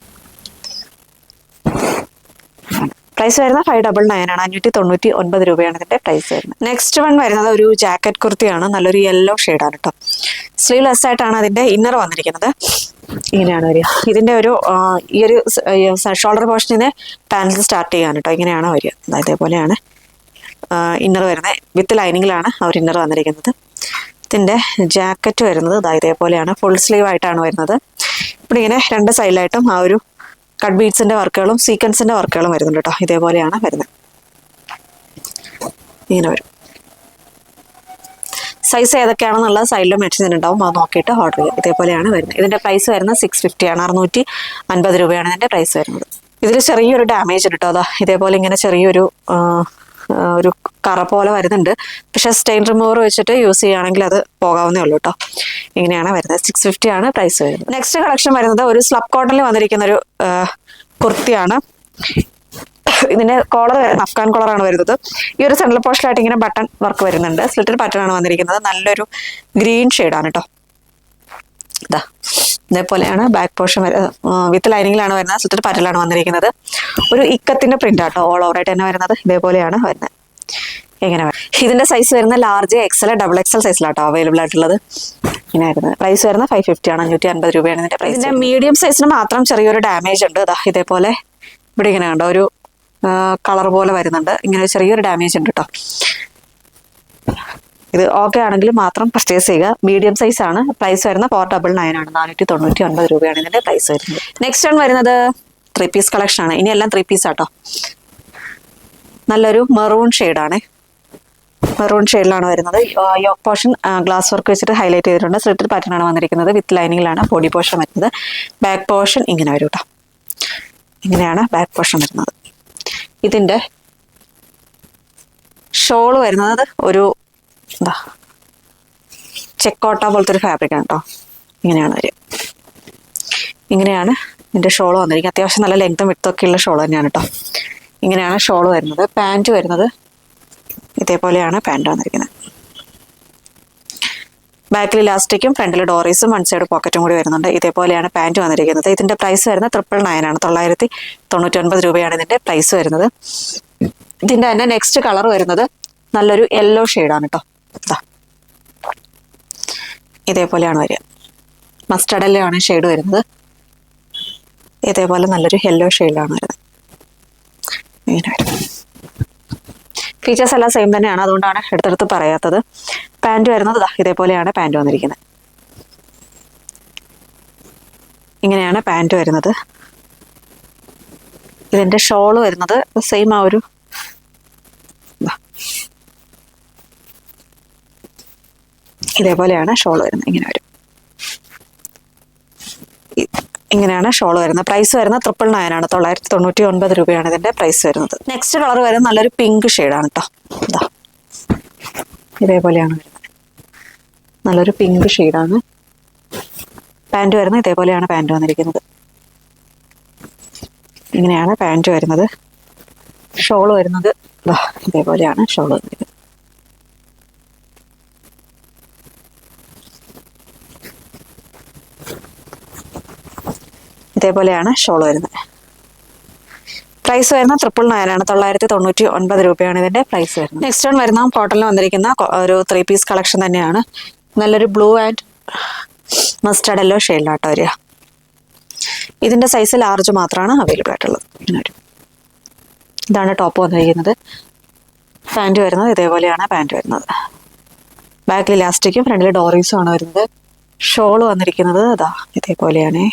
പ്രൈസ് വരുന്നത് 599 ആണ്. 599 രൂപയാണ് ഇതിന്റെ പ്രൈസ് വരുന്നത്. നെക്സ്റ്റ് വൺ വരുന്നത് ഒരു ജാക്കറ്റ് കുർത്തിയാണ്. നല്ലൊരു യെല്ലോ ഷെയ്ഡാണ് കേട്ടോ. സ്ലീവ്ലെസ് ആയിട്ടാണ് അതിന്റെ ഇന്നർ വന്നിരിക്കുന്നത്. ഇങ്ങനെയാണ് വരിക. ഇതിന്റെ ഒരു ഈ ഒരു ഷോൾഡർ പോർഷനിൽ പാനൽ സ്റ്റാർട്ട് ചെയ്യാൻ കേട്ടോ. ഇങ്ങനെയാണ് വരിക. ഇതേപോലെയാണ് ഇന്നർ വരുന്നത്. വിത്ത് ലൈനിങ്ങിലാണ് ആ ഒരു ഇന്നർ വന്നിരിക്കുന്നത്. ഇതിന്റെ ജാക്കറ്റ് വരുന്നത് ഇതേപോലെയാണ്. ഫുൾ സ്ലീവ് ആയിട്ടാണ് വരുന്നത്. ഇവിടെ ഇങ്ങനെ രണ്ട് സൈഡിലായിട്ടും ആ ഒരു കട്ട് ബീഡ്സിന്റെ വർക്കുകളും സീക്വൻസിന്റെ വർക്കുകളും വരുന്നുണ്ട് കേട്ടോ. ഇതേപോലെയാണ് വരുന്നത്. ഇങ്ങനെ വരും. സൈസ് ഏതൊക്കെയാണെന്നുള്ള സൈഡിൽ മെൻഷൻ ചെയ്തിട്ടുണ്ടാവും. അത് നോക്കിയിട്ട് ഓർഡർ ചെയ്യുക. ഇതേപോലെയാണ് വരുന്നത്. ഇതിന്റെ പ്രൈസ് വരുന്നത് 650 ആണ്. 650 രൂപയാണ് ഇതിന്റെ പ്രൈസ് വരുന്നത്. ഇതിൽ ചെറിയൊരു ഡാമേജ് ഉണ്ട് കേട്ടോ. അതാ ഇതേപോലെ ഇങ്ങനെ ചെറിയൊരു ഒരു കറ പോലെ വരുന്നുണ്ട്. പക്ഷെ സ്റ്റെയിൻ റിമൂവർ വെച്ചിട്ട് യൂസ് ചെയ്യുകയാണെങ്കിൽ അത് പോകാവുന്നേ ഉള്ളൂ കേട്ടോ. ഇങ്ങനെയാണ് വരുന്നത്. 650 ആണ് പ്രൈസ് വരുന്നത്. നെക്സ്റ്റ് കളക്ഷൻ വരുന്നത് ഒരു സ്ലബ് കോട്ടണിൽ വന്നിരിക്കുന്ന ഒരു കുർത്തിയാണ്. ഇതിന്റെ കോളർ അഫ്ഗാൻ കോളറാണ് വരുന്നത്. ഈ ഒരു സെൻട്രൽ പോർഷനിലായിട്ട് ഇങ്ങനെ ബട്ടൺ വർക്ക് വരുന്നുണ്ട്. സ്ലിറ്റഡ് പാറ്റേൺ ആണ് വന്നിരിക്കുന്നത്. നല്ലൊരു ഗ്രീൻ ഷെയ്ഡാണ് കേട്ടോ. ഇതാ ഇതേപോലെയാണ് ബാക്ക് പോർഷൻ വിത്ത് ലൈനിങ്ങിലാണ് വരുന്നത്. സ്ലിറ്റഡ് പാറ്റേണിലാണ് വന്നിരിക്കുന്നത്. ഒരു ഇക്കത്തിന്റെ പ്രിന്റ് ആട്ടോ. ഓൾ ഓവർ ആയിട്ട് തന്നെ വരുന്നത്. ഇതേപോലെയാണ് വരുന്നത്. എങ്ങനെ ഇതിന്റെ സൈസ് വരുന്ന ലാർജ് എക്സൽ ഡബിൾ എക്സൽ സൈസിലാട്ടോ അവൈലബിൾ ആയിട്ടുള്ളത്. ഇങ്ങനെ വരുന്നത്. പ്രൈസ് വരുന്നത് 550 ആണ്. 550 രൂപയാണ് ഇതിന്റെ പ്രൈസ്. ഇതിന്റെ മീഡിയം സൈസിന് മാത്രം ചെറിയൊരു ഡാമേജ് ഉണ്ട്. ഇതാ ഇതേപോലെ ഇവിടെ ഇങ്ങനെ കണ്ടോ ഒരു കളർ പോലെ വരുന്നുണ്ട്. ഇങ്ങനെ ചെറിയൊരു ഡാമേജ് ഉണ്ട് കേട്ടോ. ഇത് ഓക്കെ ആണെങ്കിൽ മാത്രം പർച്ചേസ് ചെയ്യുക. മീഡിയം സൈസ് ആണ്. പ്രൈസ് വരുന്നത് 499 ആണ്. 499 രൂപയാണ് ഇതിന്റെ പ്രൈസ് വരുന്നത്. നെക്സ്റ്റ് വൺ വരുന്നത് 3 പീസ് കളക്ഷൻ ആണ്. ഇനി എല്ലാം 3 പീസ് ആട്ടോ. നല്ലൊരു മെറൂൺ ഷെയ്ഡാണ്. മെറൂൺ ഷെയ്ഡിലാണ് വരുന്നത്. യോക്ക് പോർഷൻ ഗ്ലാസ് വർക്ക് വെച്ചിട്ട് ഹൈലൈറ്റ് ചെയ്തിട്ടുണ്ട്. സ്ലിറ്റഡ് പാറ്റേൺ ആണ് വന്നിരിക്കുന്നത്. വിത്ത് ലൈനിങ്ങിലാണ് ബോഡി പോർഷൻ വരുന്നത്. ബാക്ക് പോർഷൻ ഇങ്ങനെ വരും കേട്ടോ. ഇങ്ങനെയാണ് ബാക്ക് പോർഷൻ വരുന്നത്. ഇതിന്റെ ഷോള് വരുന്നത് ഒരു എന്താ ചെക്കോട്ട പോലത്തെ ഒരു ഫാബ്രിക് ആണ് കേട്ടോ. ഇങ്ങനെയാണ് വരിക. ഇങ്ങനെയാണ് ഇതിന്റെ ഷോള് വന്നിരിക്കുന്നത്. അത്യാവശ്യം നല്ല ലെങ്ത്തും വിട്തൊക്കെ ഉള്ള ഷോൾ തന്നെയാണ് കേട്ടോ. ഇങ്ങനെയാണ് ഷോള് വരുന്നത്. പാൻറ് വരുന്നത് ഇതേപോലെയാണ് പാൻറ് വന്നിരിക്കുന്നത്. ബാക്കിൽ ഇലാസ്റ്റിക്കും ഫ്രണ്ടിൽ ഡോറീസും വൺ സൈഡ് പോക്കറ്റും കൂടി വരുന്നുണ്ട്. ഇതേപോലെയാണ് പാൻറ് വന്നിരിക്കുന്നത്. ഇതിന്റെ പ്രൈസ് വരുന്നത് 999 ആണ്. 999 രൂപയാണ് ഇതിന്റെ പ്രൈസ് വരുന്നത്. ഇതിന്റെ തന്നെ നെക്സ്റ്റ് കളർ വരുന്നത് നല്ലൊരു യെല്ലോ ഷെയ്ഡാണ് കേട്ടോ. ഇതേപോലെയാണ് വരിക. മസ്റ്റർഡ് യെല്ലോ ആണ് ഷെയ്ഡ് വരുന്നത്. ഇതേപോലെ നല്ലൊരു യെല്ലോ ഷെയ്ഡാണ് വരുന്നത്. ഇങ്ങനെ വരും. ഫീച്ചേഴ്സ് എല്ലാം സെയിം തന്നെയാണ്. അതുകൊണ്ടാണ് എടുത്തെടുത്ത് പറയാത്തത്. പാൻറ് വരുന്നത് ഇതേപോലെയാണ് പാൻറ് വന്നിരിക്കുന്നത്. ഇങ്ങനെയാണ് പാൻറ് വരുന്നത്. ഇതിന്റെ ഷോള് വരുന്നത് സെയിം ആ ഒരു ഇതേപോലെയാണ് ഷോൾ വരുന്നത്. ഇങ്ങനെ വരും. ഇങ്ങനെയാണ് ഷോൾ വരുന്നത്. പ്രൈസ് വരുന്നത് 999 ആണ്. 999 രൂപയാണ് ഇതിന്റെ പ്രൈസ് വരുന്നത്. നെക്സ്റ്റ് കളർ വരുന്നത് നല്ലൊരു പിങ്ക് ഷെയ്ഡാണ് കേട്ടോ. ഇതാ ഇതേപോലെയാണ് വരുന്നത്. നല്ലൊരു പിങ്ക് ഷെയ്ഡാണ്. പാൻറ് വരുന്നത് ഇതേപോലെയാണ് പാൻറ് വന്നിരിക്കുന്നത്. ഇങ്ങനെയാണ് പാൻറ് വരുന്നത്. ഷോൾ വരുന്നത് ഇതേപോലെയാണ് ഷോൾ വന്നിരിക്കുന്നത്. ഇതേപോലെയാണ് ഷോൾ വരുന്നത്. പ്രൈസ് വരുന്നത് 999 ആണ്. 999 രൂപയാണ് ഇതിന്റെ പ്രൈസ് വരുന്നത്. നെക്സ്റ്റ് വൺ വരുന്ന കോട്ടണിൽ വന്നിരിക്കുന്ന ഒരു 3 പീസ് കളക്ഷൻ തന്നെയാണ്. നല്ലൊരു ബ്ലൂ ആൻഡ് മസ്റ്റർഡ് യെല്ലോ ഷെയ്ഡിലാട്ടോ വരിക. ഇതിന്റെ സൈസ് ലാർജ് മാത്രമാണ് അവൈലബിൾ ആയിട്ടുള്ളത്. ഇതാണ് ടോപ്പ് വന്നിരിക്കുന്നത്. പാൻറ് വരുന്നത് ഇതേപോലെയാണ് പാൻറ് വരുന്നത്. ബാക്കിൽ ഇലാസ്റ്റിക്കും ഫ്രണ്ടിൽ ഡോറീസും ആണ് വരുന്നത്. ഷോൾ വന്നിരിക്കുന്നത് അതാ ഇതേപോലെയാണ്.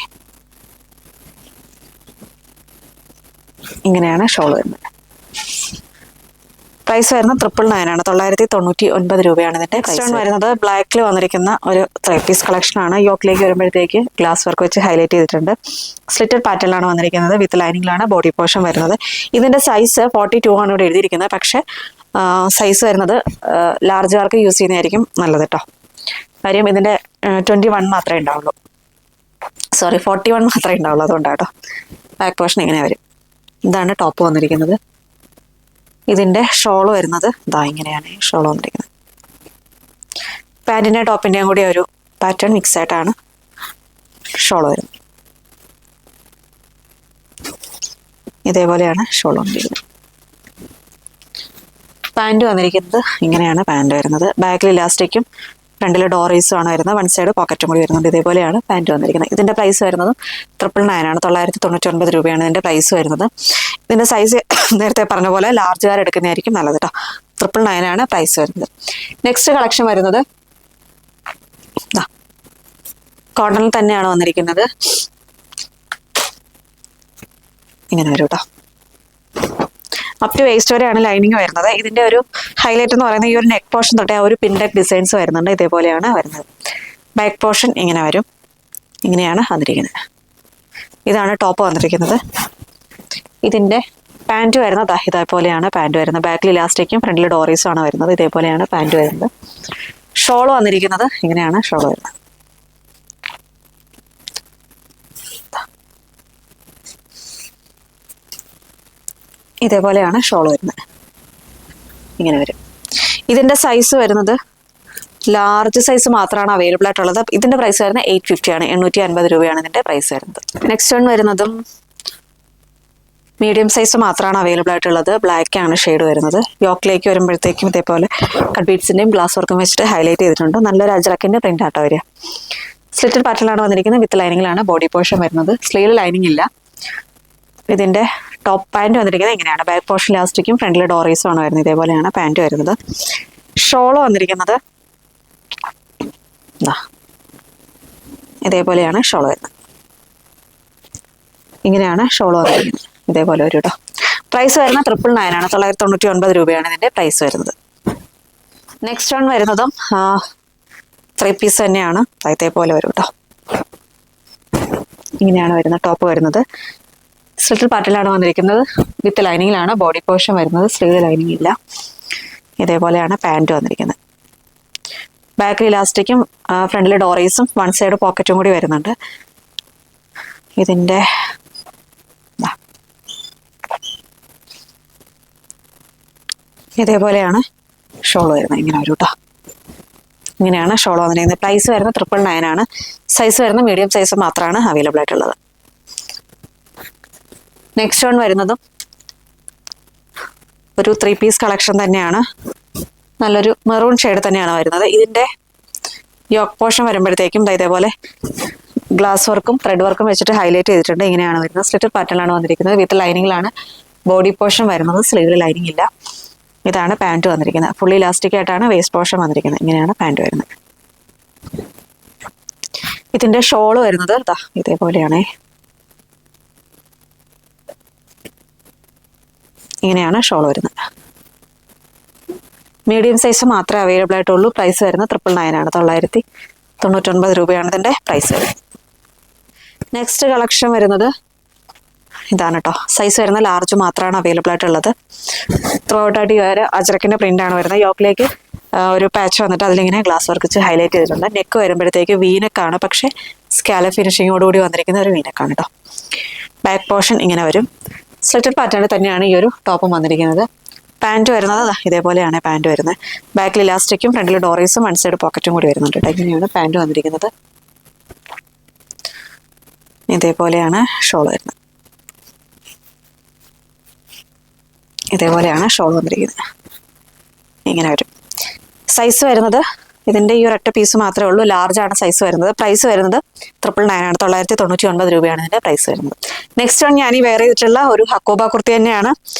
ഇങ്ങനെയാണ് ഷോൾ വരുന്നത്. പ്രൈസ് വരുന്നത് 999 ആണ്. 999 രൂപയാണ് ഇതിന്റെ പ്രൈസ് വരുന്നത്. ബ്ലാക്കിൽ വന്നിരിക്കുന്ന ഒരു 3 പീസ് കളക്ഷൻ ആണ്. യോക്കിലേക്ക് വരുമ്പോഴത്തേക്ക് ഗ്ലാസ് വർക്ക് വെച്ച് ഹൈലൈറ്റ് ചെയ്തിട്ടുണ്ട്. സ്ലിറ്റഡ് പാറ്റേണിലാണ് വന്നിരിക്കുന്നത്. വിത്ത് ലൈനിങ്ങിലാണ് ബോഡി പോർഷൻ വരുന്നത്. ഇതിന്റെ സൈസ് 42 ആണ് ഇവിടെ എഴുതിയിരിക്കുന്നത്. പക്ഷെ സൈസ് വരുന്നത് ലാർജുകാർക്ക് യൂസ് ചെയ്യുന്നതായിരിക്കും നല്ലത് കേട്ടോ. കാര്യം ഇതിന്റെ 21 മാത്രമേ ഉണ്ടാവുള്ളൂ. 41 മാത്രമേ ഉണ്ടാവുള്ളൂ. അതുകൊണ്ടാണ് കേട്ടോ. ബാക്ക് പോർഷൻ ഇങ്ങനെ വരും. ഇതാണ് ടോപ്പ് വന്നിരിക്കുന്നത്. ഇതിന്റെ ഷോൾ വരുന്നത് ഇതാ ഇങ്ങനെയാണ് ഷോൾ വന്നിരിക്കുന്നത്. പാൻറ്റിന്റെ ടോപ്പിന്റെയും കൂടി ഒരു പാറ്റേൺ മിക്സ് ആയിട്ടാണ് ഷോൾ വരുന്നത്. ഇതേപോലെയാണ് ഷോൾ വന്നിരിക്കുന്നത്. പാൻറ് വന്നിരിക്കുന്നത് ഇങ്ങനെയാണ് പാൻറ് വരുന്നത്. ബാക്കിൽ ഇലാസ്റ്റിക്കും ഫ്രണ്ടിൽ ഡോറീസും ആണ് വരുന്നത്. വൺ സൈഡ് പോക്കറ്റും കൂടി വരുന്നുണ്ട്. ഇതേപോലെയാണ് പാൻറ് വന്നിരിക്കുന്നത്. ഇതിന്റെ പ്രൈസ് വരുന്നത് 999 ആണ്. 999 രൂപയാണ് ഇതിന്റെ പ്രൈസ് വരുന്നത്. ഇതിന്റെ സൈസ് നേരത്തെ പറഞ്ഞ പോലെ ലാർജുകാർ എടുക്കുന്നതായിരിക്കും നല്ലത് കേട്ടോ. 999 ആണ് പ്രൈസ് വരുന്നത്. നെക്സ്റ്റ് കളക്ഷൻ വരുന്നത് കോട്ടണിൽ തന്നെയാണ് വന്നിരിക്കുന്നത്. ഇങ്ങനെ വരും കേട്ടോ. അപ് ടു വേസ്റ്റ് വരെയാണ് ലൈനിങ് വരുന്നത്. ഇതിന്റെ ഒരു ഹൈലൈറ്റ് എന്ന് പറയുന്നത് ഈ ഒരു നെക്ക് പോർഷൻ തൊട്ടേ ഒരു പിൻഡക് ഡിസൈൻസ് വരുന്നുണ്ട്. ഇതേപോലെയാണ് വരുന്നത്. ബാക്ക് പോർഷൻ ഇങ്ങനെ വരും. ഇങ്ങനെയാണ് വന്നിരിക്കുന്നത്. ഇതാണ് ടോപ്പ് വന്നിരിക്കുന്നത്. ഇതിന്റെ പാൻറ് വരുന്നത് ഇതേപോലെയാണ് പാൻറ് വരുന്നത്. ബാക്കിൽ ഇലാസ്റ്റിക്കും ഫ്രണ്ടിൽ ഡോറീസും ആണ് വരുന്നത്. ഇതേപോലെയാണ് പാൻറ് വരുന്നത്. ഷോൾ വന്നിരിക്കുന്നത് ഇങ്ങനെയാണ് ഷോൾ വരുന്നത്. ഇതേപോലെയാണ് ഷോൾ വരുന്നത്. ഇങ്ങനെ വരും. ഇതിന്റെ സൈസ് വരുന്നത് ലാർജ് സൈസ് മാത്രമാണ് അവൈലബിൾ ആയിട്ടുള്ളത്. ഇതിന്റെ പ്രൈസ് വരുന്നത് 850 ആണ്. 850 രൂപയാണ് ഇതിന്റെ പ്രൈസ് വരുന്നത്. നെക്സ്റ്റ് വൺ വരുന്നതും മീഡിയം സൈസ് മാത്രമാണ് അവൈലബിൾ ആയിട്ടുള്ളത്. ബ്ലാക്ക് ആണ് ഷെയ്ഡ് വരുന്നത്. യോക്കിലേക്ക് വരുമ്പോഴത്തേക്കും ഇതേപോലെ കട്ട് ബീഡ്സിന്റെയും ഗ്ലാസ് വർക്കും വെച്ചിട്ട് ഹൈലൈറ്റ് ചെയ്തിട്ടുണ്ട്. നല്ലൊരു അജ്രക്കിന്റെ പ്രിന്റ് ആട്ടോ വരിക. സ്ലിറ്റഡ് പാറ്റേണിലാണ് വന്നിരിക്കുന്നത്. വിത്ത് ലൈനിങ്ങിലാണ് ബോഡി പോർഷൻ വരുന്നത്. സ്ലീവ് ലൈനിങ് ഇല്ല. ഇതിന്റെ ടോപ്പ് പാൻറ് വന്നിരിക്കുന്നത് ഇങ്ങനെയാണ്. ബാക്ക് പോർഷൻ ഇലാസ്റ്റിക്കും ഫ്രണ്ടിലെ ഡോറീസും ആണ് വരുന്നത്. ഇതേപോലെയാണ് പാൻറ് വരുന്നത്. ഷോൾ വന്നിരിക്കുന്നത് ഇതേപോലെയാണ് ഷോൾ വരുന്നത്. ഇങ്ങനെയാണ് ഷോൾ വന്നിരിക്കുന്നത്. ഇതേപോലെ ഒരു കേട്ടോ. പ്രൈസ് വരുന്നത് 999 ആണ്. 999 രൂപയാണ് ഇതിന്റെ പ്രൈസ് വരുന്നത്. നെക്സ്റ്റ് വൺ വരുന്നതും 3 പീസ് തന്നെയാണ്. ഇതേപോലെ വരും കേട്ടോ. ഇങ്ങനെയാണ് വരുന്നത് ടോപ്പ് വരുന്നത്. സ്ലിറ്റഡ് പാറ്റേണിലാണ് വന്നിരിക്കുന്നത്. വിത്ത് ലൈനിങ്ങിലാണ് ബോഡി പോർഷൻ വരുന്നത്. സ്ലീവ് ലൈനിങ് ഇല്ല. ഇതേപോലെയാണ് പാൻറ് വന്നിരിക്കുന്നത്. ബാക്കിൽ ഇലാസ്റ്റിക്കും ഫ്രണ്ടിലെ ഡോറീസും വൺ സൈഡ് പോക്കറ്റും കൂടി വരുന്നുണ്ട്. ഇതിന്റെ ഇതേപോലെയാണ് ഷോൾ വരുന്നത്. ഇങ്ങനെ വരും കേട്ടോ. ഇങ്ങനെയാണ് ഷോൾ വന്നിരിക്കുന്നത്. പ്രൈസ് വരുന്നത് 999 ആണ്. സൈസ് വരുന്നത് മീഡിയം സൈസ് മാത്രമാണ് അവൈലബിൾ ആയിട്ടുള്ളത്. നെക്സ്റ്റ് വൺ വരുന്നതും ഒരു 3 പീസ് കളക്ഷൻ തന്നെയാണ്. നല്ലൊരു മെറൂൺ ഷെയ്ഡ് തന്നെയാണ് വരുന്നത്. ഇതിന്റെ യോക്ക് പോർഷൻ വരുമ്പോഴത്തേക്കും ഇതേപോലെ ഗ്ലാസ് വർക്കും ത്രെഡ് വർക്കും വെച്ചിട്ട് ഹൈലൈറ്റ് ചെയ്തിട്ടുണ്ട്. ഇങ്ങനെയാണ് വരുന്നത്. സ്ലിറ്റഡ് പാറ്റേണിലാണ് വന്നിരിക്കുന്നത്. വിത്ത് ലൈനിങ്ങിലാണ് ബോഡി പോർഷൻ വരുന്നത്. സ്ലീവിൽ ലൈനിങ് ഇല്ല. ഇതാണ് പാൻറ് വന്നിരിക്കുന്നത്. ഫുള്ളി ഇലാസ്റ്റിക് ആയിട്ടാണ് വേസ്റ്റ് പോർഷൻ വന്നിരിക്കുന്നത്. ഇങ്ങനെയാണ് പാൻറ് വരുന്നത്. ഇതിന്റെ ഷോൾ വരുന്നത് ഇതേപോലെയാണ്. ഇങ്ങനെയാണ് ഷോൾ വരുന്നത്. മീഡിയം സൈസ് മാത്രമേ അവൈലബിൾ ആയിട്ടുള്ളൂ. പ്രൈസ് വരുന്നത് 999 ആണ്. 999 രൂപയാണ് ഇതിന്റെ പ്രൈസ് വരുന്നത്. നെക്സ്റ്റ് കളക്ഷൻ വരുന്നത് ഇതാണ് കേട്ടോ. സൈസ് വരുന്ന ലാർജ് മാത്രമാണ് അവൈലബിൾ ആയിട്ടുള്ളത്. ത്രൂ ഔട്ടായിട്ട് ഈ ഒരു അജ്രക്കിന്റെ പ്രിന്റ് ആണ് വരുന്നത്. യോക്കിലേക്ക് ഒരു പാച്ച് വന്നിട്ട് അതിലിങ്ങനെ ഗ്ലാസ് വർക്ക് വെച്ച് ഹൈലൈറ്റ് ചെയ്തിട്ടുണ്ട്. നെക്ക് വരുമ്പോഴത്തേക്ക് വീനക്കാണ്, പക്ഷേ സ്കാല ഫിനിഷിങ്ങോടുകൂടി വന്നിരിക്കുന്ന ഒരു വീനക്കാണ് കേട്ടോ. ബാക്ക് പോർഷൻ ഇങ്ങനെ വരും. സ്ലിറ്റഡ് പാറ്റേണിൽ തന്നെയാണ് ഈ ഒരു ടോപ്പും വന്നിരിക്കുന്നത്. പാൻറ് വരുന്നത് ഇതേപോലെയാണ് പാൻറ് വരുന്നത്. ബാക്കിൽ ഇലാസ്റ്റിക്കും ഫ്രണ്ടിൽ ഡോറീസും വൺ സൈഡ് പോക്കറ്റും കൂടി വരുന്നുണ്ട് കേട്ടോ. ഇങ്ങനെയാണ് പാൻറ് വന്നിരിക്കുന്നത്. ഇതേപോലെയാണ് ഷോൾ വരുന്നത്. ഇതേപോലെയാണ് ഷോൾ വന്നിരിക്കുന്നത്. ഇങ്ങനെ വരും. സൈസ് വരുന്നത് ഇതിൻ്റെ ഈ ഒരൊറ്റ പീസ് മാത്രമേ ഉള്ളൂ. ലാർജാണ് സൈസ് വരുന്നത്. പ്രൈസ് വരുന്നത് 999 ആണ്. 999 രൂപയാണ് ഇതിൻ്റെ പ്രൈസ് വരുന്നത്. നെക്സ്റ്റ് വൺ ഞാൻ ഈ വെയർ ചെയ്തിട്ടുള്ള ഒരു ഹക്കോബ കുർത്തി തന്നെയാണ്.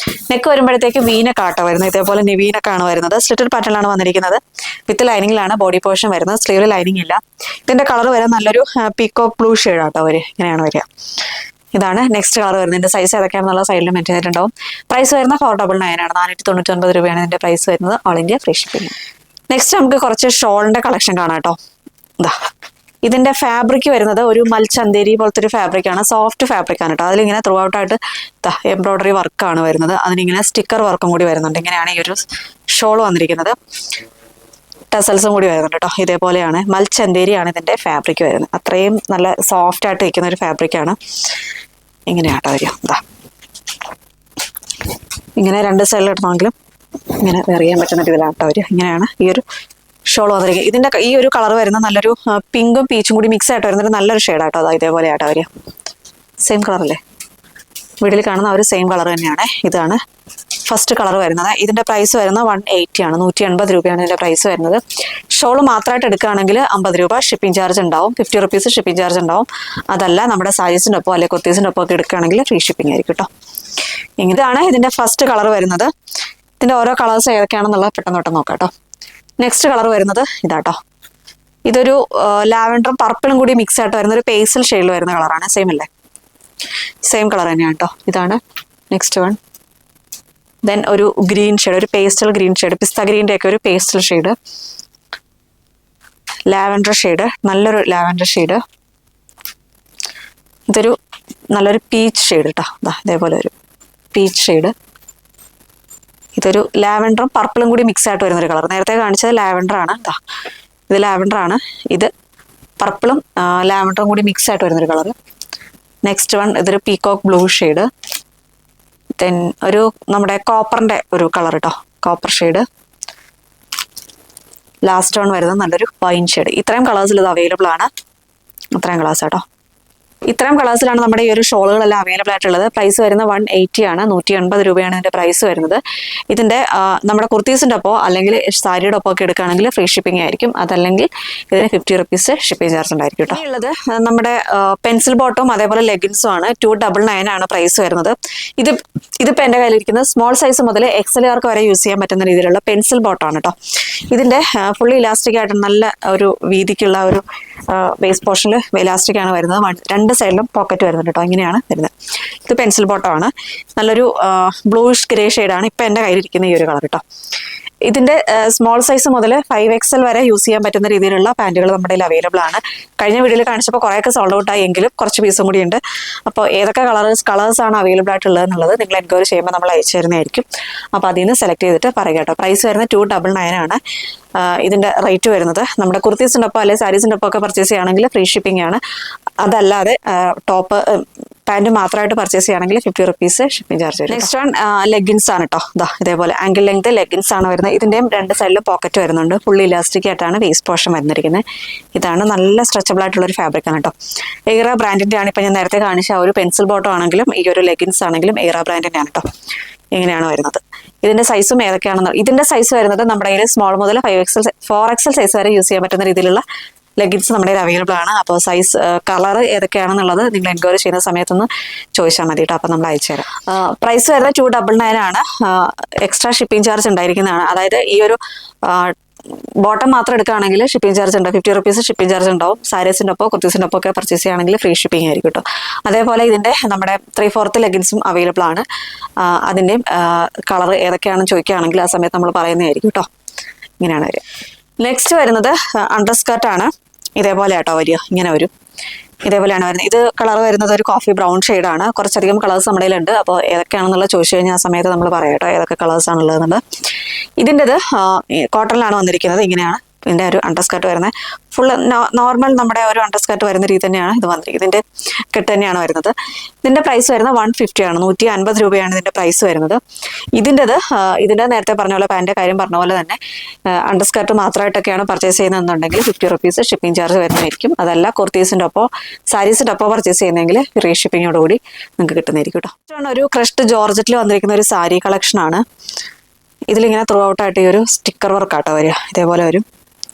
നെക്ക് വരുമ്പോഴത്തേക്ക് വീനക്കാട്ടോ വരുന്നത്. ഇതേപോലെ വീനക്കാണ് വരുന്നത്. സ്ലിറ്റഡ് പാറ്റേണിലാണ് വന്നിരിക്കുന്നത്. വിത്ത് ലൈനിങ്ങിലാണ് ബോഡി പോർഷൻ വരുന്നത്. സ്ലീവിൽ ലൈനിങ് ഇല്ല. ഇതിൻ്റെ കളർ വരെ നല്ലൊരു പീക്കോക്ക് ബ്ലൂ ഷെയ്ഡാട്ടോ അവർ ഇങ്ങനെയാണ് വരിക. ഇതാണ് നെക്സ്റ്റ് കളർ വരുന്നത്. ഇതിൻ്റെ സൈസ് ഏതൊക്കെയാണെന്നുള്ള സൈഡിൽ മെൻഷൻ ചെയ്തിട്ടുണ്ടാവും. പ്രൈസ് വരുന്നത് 499 ആണ്. 499 രൂപയാണ് ഇതിൻ്റെ പ്രൈസ് വരുന്നത്. All India free shipping. Next നമുക്ക് കുറച്ച് ഷോളിൻ്റെ കളക്ഷൻ കാണാം കേട്ടോ. ഇതിൻ്റെ ഫാബ്രിക് വരുന്നത് ഒരു മൽച്ചന്തേരി പോലത്തെ ഒരു ഫാബ്രിക്കാണ്. സോഫ്റ്റ് ഫാബ്രിക്കാണ് കേട്ടോ. അതിലിങ്ങനെ ത്രൂ ഔട്ടായിട്ട് എംബ്രോയ്ഡറി വർക്കാണ് വരുന്നത്. അതിനിങ്ങനെ സ്റ്റിക്കർ വർക്കും കൂടി വരുന്നുണ്ട്. ഇങ്ങനെയാണ് ഈ ഒരു ഷോൾ വന്നിരിക്കുന്നത്. ടെസൽസും കൂടി വരുന്നുണ്ട് കേട്ടോ. ഇതേപോലെയാണ് മൽച്ചന്തേരിയാണ് ഇതിൻ്റെ ഫാബ്രിക് വരുന്നത്. അത്രയും നല്ല സോഫ്റ്റ് ആയിട്ട് ഇരിക്കുന്ന ഒരു ഫാബ്രിക്കാണ്. ഇങ്ങനെയാട്ടോ വരിക. ഇങ്ങനെ രണ്ട് സൈഡിൽ ഇടണമെങ്കിലും ഇങ്ങനെ വെയർ ചെയ്യാൻ പറ്റുന്ന രീതിയിലാട്ടോ വരിക. ഇങ്ങനെയാണ് ഈ ഒരു ഷോൾ വന്നിരിക്കുക. ഇതിൻ്റെ ഈ ഒരു കളർ വരുന്ന നല്ലൊരു പിങ്കും പീച്ചും കൂടി മിക്സ് ആയിട്ട് വരുന്നൊരു നല്ലൊരു ഷെയ്ഡാട്ടോ. അതാ ഇതേപോലെ ആട്ടോ വരിക. സെയിം കളറല്ലേ? വീട്ടിൽ കാണുന്ന ഒരു സെയിം കളർ തന്നെയാണ്. ഇതാണ് ഫസ്റ്റ് കളർ വരുന്നത്. ഇതിൻ്റെ പ്രൈസ് വരുന്നത് 180 ആണ്. 180 രൂപയാണ് ഇതിൻ്റെ പ്രൈസ് വരുന്നത്. ഷോൾ മാത്രമായിട്ട് എടുക്കുകയാണെങ്കിൽ 50 രൂപ ഷിപ്പിംഗ് ചാർജ് ഉണ്ടാവും. 50 റുപ്പീസ് ഷിപ്പിംഗ് ചാർജ് ഉണ്ടാവും. അതല്ല നമ്മുടെ സാരീസിൻ്റെ ഒപ്പം അല്ലെങ്കിൽ കുർത്തീസിൻ്റെ ഒപ്പം ഒക്കെ എടുക്കുകയാണെങ്കിൽ ഫ്രീ ഷിപ്പിംഗ് ആയിരിക്കും കേട്ടോ. ഇതാണ് ഇതിൻ്റെ ഫസ്റ്റ് കളർ വരുന്നത്. ഇതിൻ്റെ ഓരോ കളേഴ്സ് ഏതൊക്കെയാണെന്നുള്ളത് പെട്ടെന്ന് നോക്കാം കേട്ടോ. നെക്സ്റ്റ് കളർ വരുന്നത് ഇതാട്ടോ. ഇതൊരു ലാവൻഡറും പർപ്പിളും കൂടി മിക്സ് ആയിട്ട് വരുന്ന ഒരു പേസ്റ്റൽ ഷെയ്ഡിൽ വരുന്ന കളറാണ്. സെയിം അല്ലേ? സെയിം കളർ തന്നെയാണ് കേട്ടോ. ഇതാണ് നെക്സ്റ്റ് വൺ. ദെൻ ഒരു ഗ്രീൻ ഷെയ്ഡ്, ഒരു പേസ്റ്റൽ ഗ്രീൻ ഷെയ്ഡ്, പിസ്ത ഗ്രീൻ്റെ ഒക്കെ ഒരു പേസ്റ്റൽ ഷെയ്ഡ്, ലാവൻഡർ ഷെയ്ഡ്, നല്ലൊരു ലാവൻഡർ ഷെയ്ഡ്. ഇതൊരു നല്ലൊരു പീച്ച് ഷെയ്ഡ് കേട്ടോ. ഇതേപോലെ ഒരു പീച്ച് ഷെയ്ഡ്. ഇതൊരു ലാവൻഡറും പർപ്പിളും കൂടി മിക്സ് ആയിട്ട് വരുന്നൊരു കളർ. നേരത്തെ കാണിച്ചത് ലാവൻഡർ ആണ്. ഇത് ലാവൻഡർ ആണ്. ഇത് പർപ്പിളും ലാവൻഡറും കൂടി മിക്സ് ആയിട്ട് വരുന്നൊരു കളർ. നെക്സ്റ്റ് വൺ ഇതൊരു പീകോക്ക് ബ്ലൂ ഷെയ്ഡ്. ദെൻ ഒരു നമ്മുടെ കോപ്പറിൻ്റെ ഒരു കളർ കേട്ടോ, കോപ്പർ ഷെയ്ഡ്. ലാസ്റ്റ് വൺ വരുന്നത് നല്ലൊരു വൈൻ ഷെയ്ഡ്. ഇത്രയും കളേഴ്സിൽ ഇത് അവൈലബിൾ ആണ്. ഇത്രയും കളേഴ്സ് കേട്ടോ. ഇത്രയും കളേഴ്സിലാണ് നമ്മുടെ ഈ ഒരു ഷോളുകളെല്ലാം അവൈലബിൾ ആയിട്ടുള്ളത്. പ്രൈസ് വരുന്നത് 180 ആണ്. 180 രൂപയാണ് ഇതിൻ്റെ പ്രൈസ് വരുന്നത്. ഇതിൻ്റെ നമ്മുടെ കുർത്തീസിൻ്റെ ഒപ്പം അല്ലെങ്കിൽ സാരിയുടെ ഒപ്പം ഒക്കെ എടുക്കുകയാണെങ്കിൽ ഫ്രീ ഷിപ്പിംഗ് ആയിരിക്കും. അതല്ലെങ്കിൽ ഇതിന് 50 റുപ്പീസ് ഷിപ്പിംഗ് ചാർജ് ഉണ്ടായിരിക്കും കേട്ടോ. ഉള്ളത് നമ്മുടെ പെൻസിൽ ബോട്ടും അതേപോലെ ലെഗിൻസും ആണ്. 299 ആണ് പ്രൈസ് വരുന്നത്. ഇതിപ്പോൾ എൻ്റെ കയ്യിലിരിക്കുന്നത് സ്മോൾ സൈസ് മുതൽ XL വരെ യൂസ് ചെയ്യാൻ പറ്റുന്ന രീതിയിലുള്ള പെൻസിൽ ബോട്ടാണ് കേട്ടോ. ഇതിൻ്റെ ഫുള്ളി ഇലാസ്റ്റിക് ആയിട്ട് നല്ല ഒരു വീതിക്കുള്ള ഒരു ബേസ് പോർഷനിൽ ഇലാസ്റ്റിക് ആണ് വരുന്നത്. രണ്ട് സൈഡിലും പോക്കറ്റ് വരുന്നുണ്ട് കേട്ടോ. ഇങ്ങനെയാണ് വരുന്നത്. ഇത് പെൻസിൽ ബോട്ടമാണ്. നല്ലൊരു ബ്ലൂയിഷ് ഗ്രേ ഷെയ്ഡാണ് ഇപ്പം എൻ്റെ കയ്യിലിരിക്കുന്ന ഈ ഒരു കളർ കേട്ടോ. ഇതിൻ്റെ സ്മോൾ സൈസ് മുതൽ 5XL വരെ യൂസ് ചെയ്യാൻ പറ്റുന്ന രീതിയിലുള്ള പാൻറ്റുകൾ നമ്മുടെ കയ്യിൽ അവൈലബിൾ ആണ്. കഴിഞ്ഞ വീഡിയോയിൽ കാണിച്ചപ്പോൾ കുറേയൊക്കെ സോൾഡ് ഔട്ട് ആയി, എങ്കിലും കുറച്ച് പീസും കൂടി ഉണ്ട്. അപ്പോൾ ഏതൊക്കെ കളേഴ്സാണ് അവൈലബിൾ ആയിട്ടുള്ളത് എന്നുള്ളത് നിങ്ങൾ എൻക്വയറി ചെയ്യുമ്പോൾ നമ്മൾ അയച്ചു തരുന്നതായിരിക്കും. അപ്പോൾ അതിൽ നിന്ന് സെലക്ട് ചെയ്തിട്ട് പറയുക കേട്ടോ. പ്രൈസ് വരുന്നത് 299 ആണ് ഇതിൻ്റെ റേറ്റ് വരുന്നത്. നമ്മുടെ കുർത്തീസിൻ്റെ ഒപ്പം അല്ലെങ്കിൽ സാരീസിൻ്റെ ഒപ്പം ഒക്കെ പർച്ചേസ് ചെയ്യുകയാണെങ്കിൽ ഫ്രീ ഷിപ്പിംഗ് ആണ്. അതല്ലാതെ ടോപ്പ് പാൻറ് മാത്രമായിട്ട് പർച്ചേസ് ചെയ്യുകയാണെങ്കിൽ 50 റുപ്പീസ് ഷിപ്പിംഗ് ചാർജ് വരും. നെക്സ്റ്റ് വൺ ലെഗിൻസ് ആണ് കേട്ടോ. ഇതേപോലെ ആംഗിൾ ലെങ്ത് ലെഗിൻസ് ആണ് വരുന്നത്. ഇതിൻ്റെയും രണ്ട് സൈഡിലും പോക്കറ്റ് വരുന്നുണ്ട്. ഫുള്ളി ഇലാസ്റ്റിക് ആയിട്ടാണ് വേസ്റ്റ് പോർഷൻ വന്നിരിക്കുന്നത്. ഇതാണ് നല്ല സ്ട്രെച്ചബിൾ ആയിട്ടുള്ളൊരു ഫാബ്രിക് ആണ് കേട്ടോ. എയറ ബ്രാൻഡിൻ്റെ ആണ്. ഇപ്പം ഞാൻ നേരത്തെ കാണിച്ച ഒരു പെൻസിൽ ബോട്ടം ആണെങ്കിലും ഈ ഒരു ലെഗിൻസ് ആണെങ്കിലും എയറ ബ്രാൻഡിൻ്റെ ആണ് കേട്ടോ. ഇങ്ങനെയാണ് വരുന്നത്. ഇതിൻ്റെ സൈസും ഏതൊക്കെയാണെന്ന്, ഇതിൻ്റെ സൈസ് വരുന്നത് നമ്മുടെ കയ്യിൽ സ്മോൾ മുതൽ 4XL സൈസ് വരെ യൂസ് ചെയ്യാൻ പറ്റുന്ന രീതിയിലുള്ള ലെഗിൻസ് നമ്മുടെ കയ്യിൽ അവൈലബിൾ ആണ്. അപ്പോൾ സൈസ് കളർ ഏതൊക്കെയാണെന്നുള്ളത് നിങ്ങൾ എൻക്വയറി ചെയ്യുന്ന സമയത്തൊന്ന് ചോദിച്ചാൽ മതി കേട്ടോ. അപ്പോൾ നമ്മൾ അയച്ചു തരാം. പ്രൈസ് വരുന്നത് 299 ആണ്. എക്സ്ട്രാ ഷിപ്പിംഗ് ചാർജ് ഉണ്ടായിരിക്കുന്നതാണ്. അതായത് ഈ ഒരു ബോട്ടം മാത്രം എടുക്കുകയാണെങ്കിൽ ഷിപ്പിംഗ് ചാർജ് ഉണ്ടാവും. 50 റുപ്പീസ് ഷിപ്പിംഗ് ചാർജ് ഉണ്ടാവും. സാരീസിൻ്റെ ഒപ്പം കുർത്തീസിൻ്റെ ഒപ്പം ഒക്കെ പർച്ചേസ് ചെയ്യുകയാണെങ്കിൽ ഫ്രീ ഷിപ്പിംഗ് ആയിരിക്കും കേട്ടോ. അതേപോലെ ഇതിൻ്റെ നമ്മുടെ 3/4 ലെഗിൻസും അവൈലബിൾ ആണ്. അതിൻ്റെയും കളർ ഏതൊക്കെയാണെന്ന് ചോദിക്കുകയാണെങ്കിൽ ആ സമയത്ത് നമ്മൾ പറയുന്നതായിരിക്കും കേട്ടോ. ഇങ്ങനെയാണ് വരിക. നെക്സ്റ്റ് വരുന്നത് അണ്ടർ സ്കർട്ട് ആണ്. ഇതേപോലെ ആട്ടോ വരിക. ഇങ്ങനെ വരും. ഇതേപോലെയാണ് വരുന്നത്. ഇത് കളർ വരുന്നത് ഒരു കോഫി ബ്രൗൺ ഷെയ്ഡാണ്. കുറച്ചധികം കളേഴ്സ് നമ്മുടെ കയ്യിലുണ്ട്. അപ്പോൾ ഏതൊക്കെയാണെന്നുള്ള ചോദിച്ചു കഴിഞ്ഞാൽ ആ സമയത്ത് നമ്മൾ പറയാം കേട്ടോ ഏതൊക്കെ കളേഴ്സ് ആണുള്ളതെന്നുള്ളത്. ഇതിൻ്റെത് കോട്ടണിലാണ് വന്നിരിക്കുന്നത്. ഇങ്ങനെയാണ് ഇതിൻ്റെ ഒരു അണ്ടർസ്കർട്ട് വരുന്നത്. ഫുള്ള് നോർമൽ നമ്മുടെ ഒരു അണ്ടർസ്കർട്ട് വരുന്ന രീതി തന്നെയാണ് ഇത് വന്നിരിക്കുന്നത്. ഇതിൻ്റെ കെട്ട് തന്നെയാണ് വരുന്നത്. ഇതിൻ്റെ പ്രൈസ് വരുന്നത് 150 ആണ്. 150 രൂപയാണ് ഇതിൻ്റെ പ്രൈസ് വരുന്നത്. ഇതിൻ്റെ നേരത്തെ പറഞ്ഞ പോലെ പാൻ്റെ കാര്യം പറഞ്ഞ പോലെ തന്നെ അണ്ടർസ്കർട്ട് മാത്രമായിട്ടൊക്കെയാണ് പർച്ചേസ് ചെയ്യുന്നതെന്നുണ്ടെങ്കിൽ 50 റുപ്പീസ് ഷിപ്പിംഗ് ചാർജ് വരുന്നതായിരിക്കും. അതല്ല കുർത്തീസിൻ്റെ ഒപ്പം സാരീസിൻ്റെ ഒപ്പം പർച്ചേസ് ചെയ്യുന്നതെങ്കിൽ ഫ്രീ ഷിപ്പിങ്ങോടുകൂടി നിങ്ങൾക്ക് കിട്ടുന്നതായിരിക്കും കേട്ടോ. ഒരു ക്രഷ്ഡ് ജോർജറ്റിൽ വന്നിരിക്കുന്ന ഒരു സാരി കളക്ഷനാണ്. ഇതിലിങ്ങനെ ത്രൂ ഔട്ടായിട്ട് ഈ ഒരു സ്റ്റിക്കർ വർക്കാട്ടോ വരിക. ഇതേപോലെ വരും.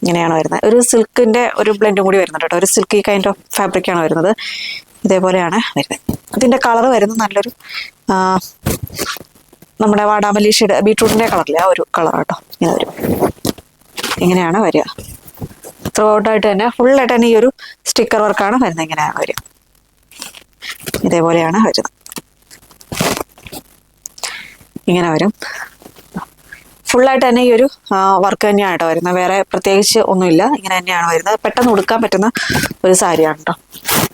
ഇങ്ങനെയാണ് വരുന്നത്. ഒരു സിൽക്കിൻ്റെ ഒരു ബ്ലെൻഡും കൂടി വരുന്നുണ്ട് കേട്ടോ. ഒരു സിൽക്കി കൈൻഡ് ഓഫ് ഫാബ്രിക്കാണ് വരുന്നത്. ഇതേപോലെയാണ് വരുന്നത്. ഇതിൻ്റെ കളർ വരുന്നത് നല്ലൊരു നമ്മുടെ വാടാമല്ലി ഷെയ്ഡ് ബീട്രൂട്ടിൻ്റെ കളറിലെ ആ ഒരു കളർ കേട്ടോ. ഇങ്ങനെ വരും. ഇങ്ങനെയാണ് വരിക. ത്രൂ ഔട്ടായിട്ട് തന്നെ ഫുള്ളായിട്ട് തന്നെ ഈ ഒരു സ്റ്റിക്കർ വർക്കാണ് വരുന്നത്. ഇങ്ങനെയാണ് വരിക. ഇതേപോലെയാണ് വരുന്നത്. ഇങ്ങനെ വരും. ഫുള്ളായിട്ട് തന്നെ ഈ ഒരു വർക്ക് തന്നെയാണ് കേട്ടോ വരുന്നത്. വേറെ പ്രത്യേകിച്ച് ഒന്നുമില്ല. ഇങ്ങനെ തന്നെയാണ് വരുന്നത്. പെട്ടെന്ന് ഉടുക്കാൻ പറ്റുന്ന ഒരു സാരിയാണ് കേട്ടോ.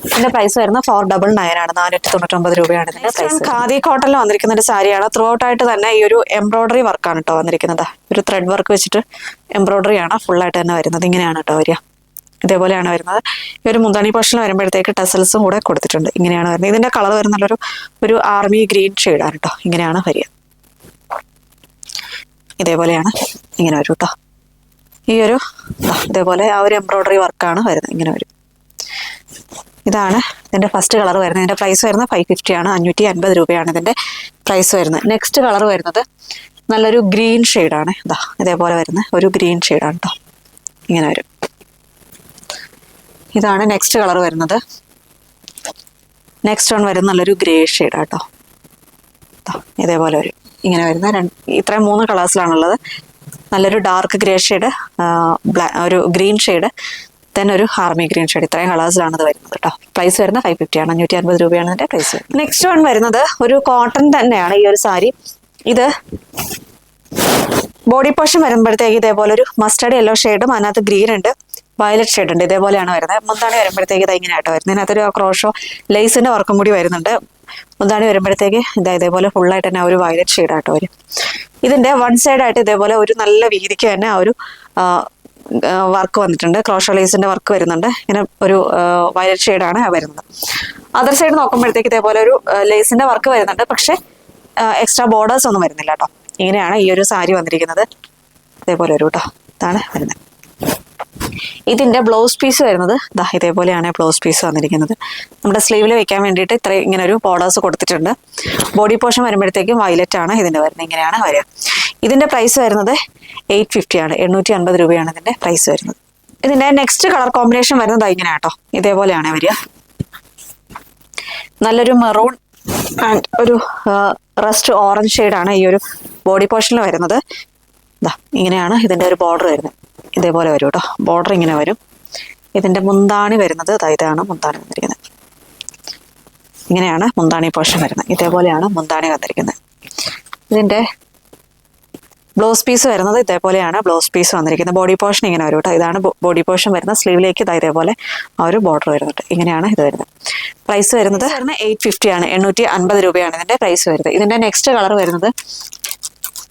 ഇതിൻ്റെ പ്രൈസ് വരുന്നത് 499 ആണ്. 499 രൂപയാണ് ഇതിൻ്റെ പ്രൈസ്. ഖാദി കോട്ടണിൽ വന്നിരിക്കുന്ന ഒരു സാരിയാണ്. ത്രൂ ഔട്ടായിട്ട് തന്നെ ഈ ഒരു എംബ്രോയ്ഡറി വർക്കാണ് കേട്ടോ വന്നിരിക്കുന്നത്. ഒരു ത്രെഡ് വർക്ക് വെച്ചിട്ട് എംബ്രോയ്ഡറി ആണ് ഫുള്ളായിട്ട് തന്നെ വരുന്നത്. ഇങ്ങനെയാണ് കേട്ടോ വരിക. ഇതേപോലെയാണ് വരുന്നത്. ഈ ഒരു മുന്താണി പോർഷനിൽ വരുമ്പോഴത്തേക്ക് ടസൽസും കൂടെ കൊടുത്തിട്ടുണ്ട്. ഇങ്ങനെയാണ് വരുന്നത്. ഇതിൻ്റെ കളർ വരുന്നുള്ളൊരു ഒരു ആർമി ഗ്രീൻ ഷെയ്ഡാണ് കേട്ടോ. ഇങ്ങനെയാണ് വരിക. ഇതേപോലെയാണ് ഇങ്ങനെ വരും കേട്ടോ. ഈ ഒരു ഇതേപോലെ ആ ഒരു എംബ്രോയ്ഡറി വർക്കാണ് വരുന്നത്. ഇങ്ങനെ വരും. ഇതാണ് ഇതിൻ്റെ ഫസ്റ്റ് കളർ വരുന്നത്. ഇതിൻ്റെ പ്രൈസ് വരുന്നത് 550 ആണ്. 550 രൂപയാണ് ഇതിൻ്റെ പ്രൈസ് വരുന്നത്. നെക്സ്റ്റ് കളർ വരുന്നത് നല്ലൊരു ഗ്രീൻ ഷെയ്ഡാണ്. ഇതേപോലെ വരുന്ന ഒരു ഗ്രീൻ ഷെയ്ഡാണ് കേട്ടോ. ഇങ്ങനെ വരും. ഇതാണ് നെക്സ്റ്റ് കളർ വരുന്നത്. നെക്സ്റ്റ് വൺ വരുന്ന നല്ലൊരു ഗ്രേ ഷെയ്ഡാട്ടോ. ഇതേപോലെ വരും. ഇങ്ങനെ വരുന്ന ഇത്രയും 3 കളേഴ്സിലാണുള്ളത്. നല്ലൊരു ഡാർക്ക് ഗ്രേ ഷെയ്ഡ്, ഒരു ഗ്രീൻ ഷെയ്ഡ്, then ഒരു ആർമി ഗ്രീൻ ഷെയ്ഡ്. ഇത്രയും കളേഴ്സിലാണ് ഇത് വരുന്നത് കേട്ടോ. പ്രൈസ് വരുന്നത് 550 ആണ്. 550 രൂപയാണ് ഇതിൻ്റെ പ്രൈസ്. നെക്സ്റ്റ് വൺ വരുന്നത് ഒരു കോട്ടൺ തന്നെയാണ് ഈ ഒരു സാരി. ഇത് ബോഡി പോർഷൻ വരുമ്പോഴത്തേക്ക് ഇതേപോലെ ഒരു മസ്റ്റർഡ് യെല്ലോ ഷെയ്ഡും അതിനകത്ത് ഗ്രീൻ ഉണ്ട്, വയലറ്റ് ഷെയ്ഡ് ഉണ്ട്. ഇതേപോലെയാണ് വരുന്നത്. മുന്താണി വരുമ്പോഴത്തേക്ക് ഇത് ഇങ്ങനെയാട്ടോ വരുന്നത്. ഇതിനകത്തൊരു ക്രോഷോ ലേസിൻ്റെ വർക്കും കൂടി വരുന്നുണ്ട്. മുന്താണി വരുമ്പോഴത്തേക്ക് ഇതേപോലെ ഫുള്ളായിട്ട് തന്നെ ഒരു വയലറ്റ് ഷെയ്ഡായിട്ട് വരും. ഇതിൻ്റെ വൺ സൈഡായിട്ട് ഇതേപോലെ ഒരു നല്ല വീതിക്ക് തന്നെ ആ ഒരു വർക്ക് വന്നിട്ടുണ്ട്. ക്രോഷോ ലേസിൻ്റെ വർക്ക് വരുന്നുണ്ട്. ഇങ്ങനെ ഒരു വയലറ്റ് ഷെയ്ഡാണ് വരുന്നത്. അതർ സൈഡ് നോക്കുമ്പോഴത്തേക്ക് ഇതേപോലെ ഒരു ലേസിൻ്റെ വർക്ക് വരുന്നുണ്ട്. പക്ഷേ എക്സ്ട്രാ ബോർഡേഴ്സ് ഒന്നും വരുന്നില്ല കേട്ടോ. ഇങ്ങനെയാണ് ഈ ഒരു സാരി വന്നിരിക്കുന്നത്. ഇതേപോലെ ഒരു കേട്ടോ. ഇതാണ് വരുന്നത്. ഇതിൻ്റെ ബ്ലൗസ് പീസ് വരുന്നത് ഇതേപോലെയാണ് ബ്ലൗസ് പീസ് വന്നിരിക്കുന്നത്. നമ്മുടെ സ്ലീവിൽ വെക്കാൻ വേണ്ടിയിട്ട് ഇത്രയും ഇങ്ങനെ ഒരു ബോർഡേഴ്സ് കൊടുത്തിട്ടുണ്ട്. ബോഡി പോർഷൻ വരുമ്പോഴത്തേക്കും വയലറ്റ് ആണ് ഇതിൻ്റെ വരുന്നത്. ഇങ്ങനെയാണ് വരിക. ഇതിൻ്റെ പ്രൈസ് വരുന്നത് 850 ആണ്. 850 രൂപയാണ് ഇതിൻ്റെ പ്രൈസ് വരുന്നത്. ഇതിൻ്റെ നെക്സ്റ്റ് കളർ കോമ്പിനേഷൻ വരുന്നത് ഇങ്ങനെ കേട്ടോ. ഇതേപോലെയാണ് വരിക. നല്ലൊരു മെറൂൺ ആൻഡ് ഒരു റസ്റ്റ് ഓറഞ്ച് ഷെയ്ഡാണ് ഈ ഒരു ബോഡി പോർഷനിൽ വരുന്നത്. ഇങ്ങനെയാണ് ഇതിൻ്റെ ഒരു ബോർഡർ വരുന്നത്. ഇതേപോലെ വരും കേട്ടോ. ബോർഡർ ഇങ്ങനെ വരും. ഇതിൻ്റെ മുന്താണി വരുന്നത് ഇതാണ് മുന്താണി വന്നിരിക്കുന്നത്. ഇങ്ങനെയാണ് മുന്താണി പോർഷൻ വരുന്നത്. ഇതേപോലെയാണ് മുന്താണി വന്നിരിക്കുന്നത്. ഇതിൻ്റെ ബ്ലൗസ് പീസ് വരുന്നത് ഇതേപോലെയാണ് ബ്ലൗസ് പീസ് വന്നിരിക്കുന്നത്. ബോഡി പോർഷൻ ഇങ്ങനെ വരും കേട്ടോ. ഇതാണ് ബോഡി പോർഷൻ വരുന്നത്. സ്ലീവിലേക്ക് ഇതേപോലെ ആ ഒരു ബോർഡർ വരുന്നുണ്ട്. ഇങ്ങനെയാണ് ഇത് വരുന്നത്. പ്രൈസ് വരുന്നത് 850 ആണ്. 850 രൂപയാണ് ഇതിൻ്റെ പ്രൈസ് വരുന്നത്. ഇതിൻ്റെ നെക്സ്റ്റ് കളർ വരുന്നത്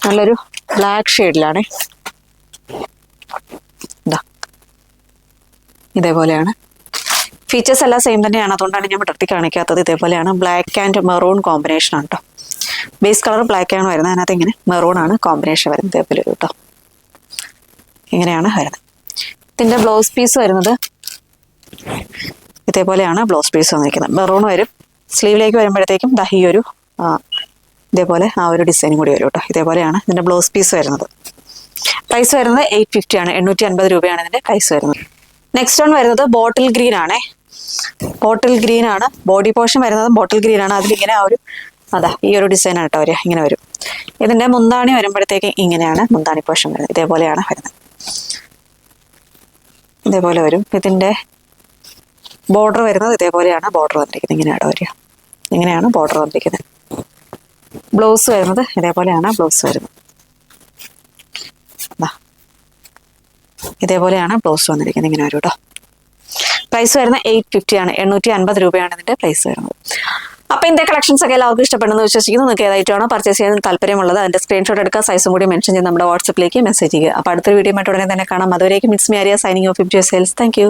നല്ലൊരു ബ്ലാക്ക് ഷെയ്ഡിലാണ്. ഇതേപോലെയാണ്. ഫീച്ചേഴ്സ് എല്ലാം സെയിം തന്നെയാണ്. അതുകൊണ്ടാണ് ഞാൻ വിടർത്തി കാണിക്കാത്തത്. ഇതേപോലെയാണ്. ബ്ലാക്ക് ആൻഡ് മെറൂൺ കോമ്പിനേഷൻ ആണ് കേട്ടോ. ബേസ് കളർ ബ്ലാക്ക് ആണ് വരുന്നത്. അതിനകത്ത് ഇങ്ങനെ മെറൂൺ ആണ് കോമ്പിനേഷൻ വരുന്നത്. ഇതേപോലെ കേട്ടോ. ഇങ്ങനെയാണ് വരുന്നത്. ഇതിൻ്റെ ബ്ലൗസ് പീസ് വരുന്നത് ഇതേപോലെയാണ് ബ്ലൗസ് പീസ് വന്നിരിക്കുന്നത്. മെറൂൺ വരും. സ്ലീവിലേക്ക് വരുമ്പോഴത്തേക്കും ഈ ഒരു ഇതേപോലെ ആ ഒരു ഡിസൈനും കൂടി വരും കേട്ടോ. ഇതേപോലെയാണ് ഇതിൻ്റെ ബ്ലൗസ് പീസ് വരുന്നത്. പ്രൈസ് വരുന്നത് 850 ആണ്. 850 രൂപയാണ് ഇതിൻ്റെ പ്രൈസ് വരുന്നത്. നെക്സ്റ്റ് വൺ വരുന്നത് ബോട്ടിൽ ഗ്രീൻ ആണേ. ബോട്ടിൽ ഗ്രീൻ ആണ്. ബോഡി പോർഷൻ വരുന്നത് ബോട്ടിൽ ഗ്രീൻ ആണ്. അതിലിങ്ങനെ ആ ഒരു ഈ ഒരു ഡിസൈൻ ആട്ടോ വരിക. ഇങ്ങനെ വരും. ഇതിൻ്റെ മുന്താണി വരുമ്പോഴത്തേക്ക് ഇങ്ങനെയാണ് മുന്താണി പോർഷൻ വരുന്നത്. ഇതേപോലെയാണ് വരുന്നത്. ഇതേപോലെ വരും. ഇതിൻ്റെ ബോർഡർ വരുന്നത് ഇതേപോലെയാണ് ബോർഡർ വന്നിരിക്കുന്നത്. ഇങ്ങനെയാണോ വരിക. ഇങ്ങനെയാണ് ബോർഡർ വന്നിരിക്കുന്നത്. ബ്ലൗസ് വരുന്നത് ഇതേപോലെയാണ് ബ്ലൗസ് വരുന്നത്. ഇതേപോലെയാണ് ബ്ലൗസ് വന്നിരിക്കുന്നത്. ഇങ്ങനെ വരും കേട്ടോ. പ്രൈസ് വരുന്നത് 850 ആണ്. 850 രൂപയാണ് ഇതിന്റെ പ്രൈസ് വരുന്നത്. അപ്പോൾ ഇതിന്റെ കളക്ഷൻസ് ഒക്കെ എല്ലാവർക്കും ഇഷ്ടപ്പെടുന്നു വിശ്വസിക്കുന്നു. നിങ്ങൾക്ക് ഏതായിട്ടാണോ പർച്ചേസ് ചെയ്യാൻ താല്പര്യമുള്ളത് അതിന്റെ സ്ക്രീൻഷോട്ട് എടുക്കുക, സൈസും കൂടി മെൻഷൻ ചെയ്ത് നമ്മുടെ വാട്സപ്പിലേക്ക് മെസ്സേജ് ചെയ്യുക. അപ്പോൾ അടുത്തൊരു വീഡിയോ ആയിട്ട് ഉടനെ തന്നെ കാണാം. അതുവരേക്കും it's me Arya signing off sales. Thank you.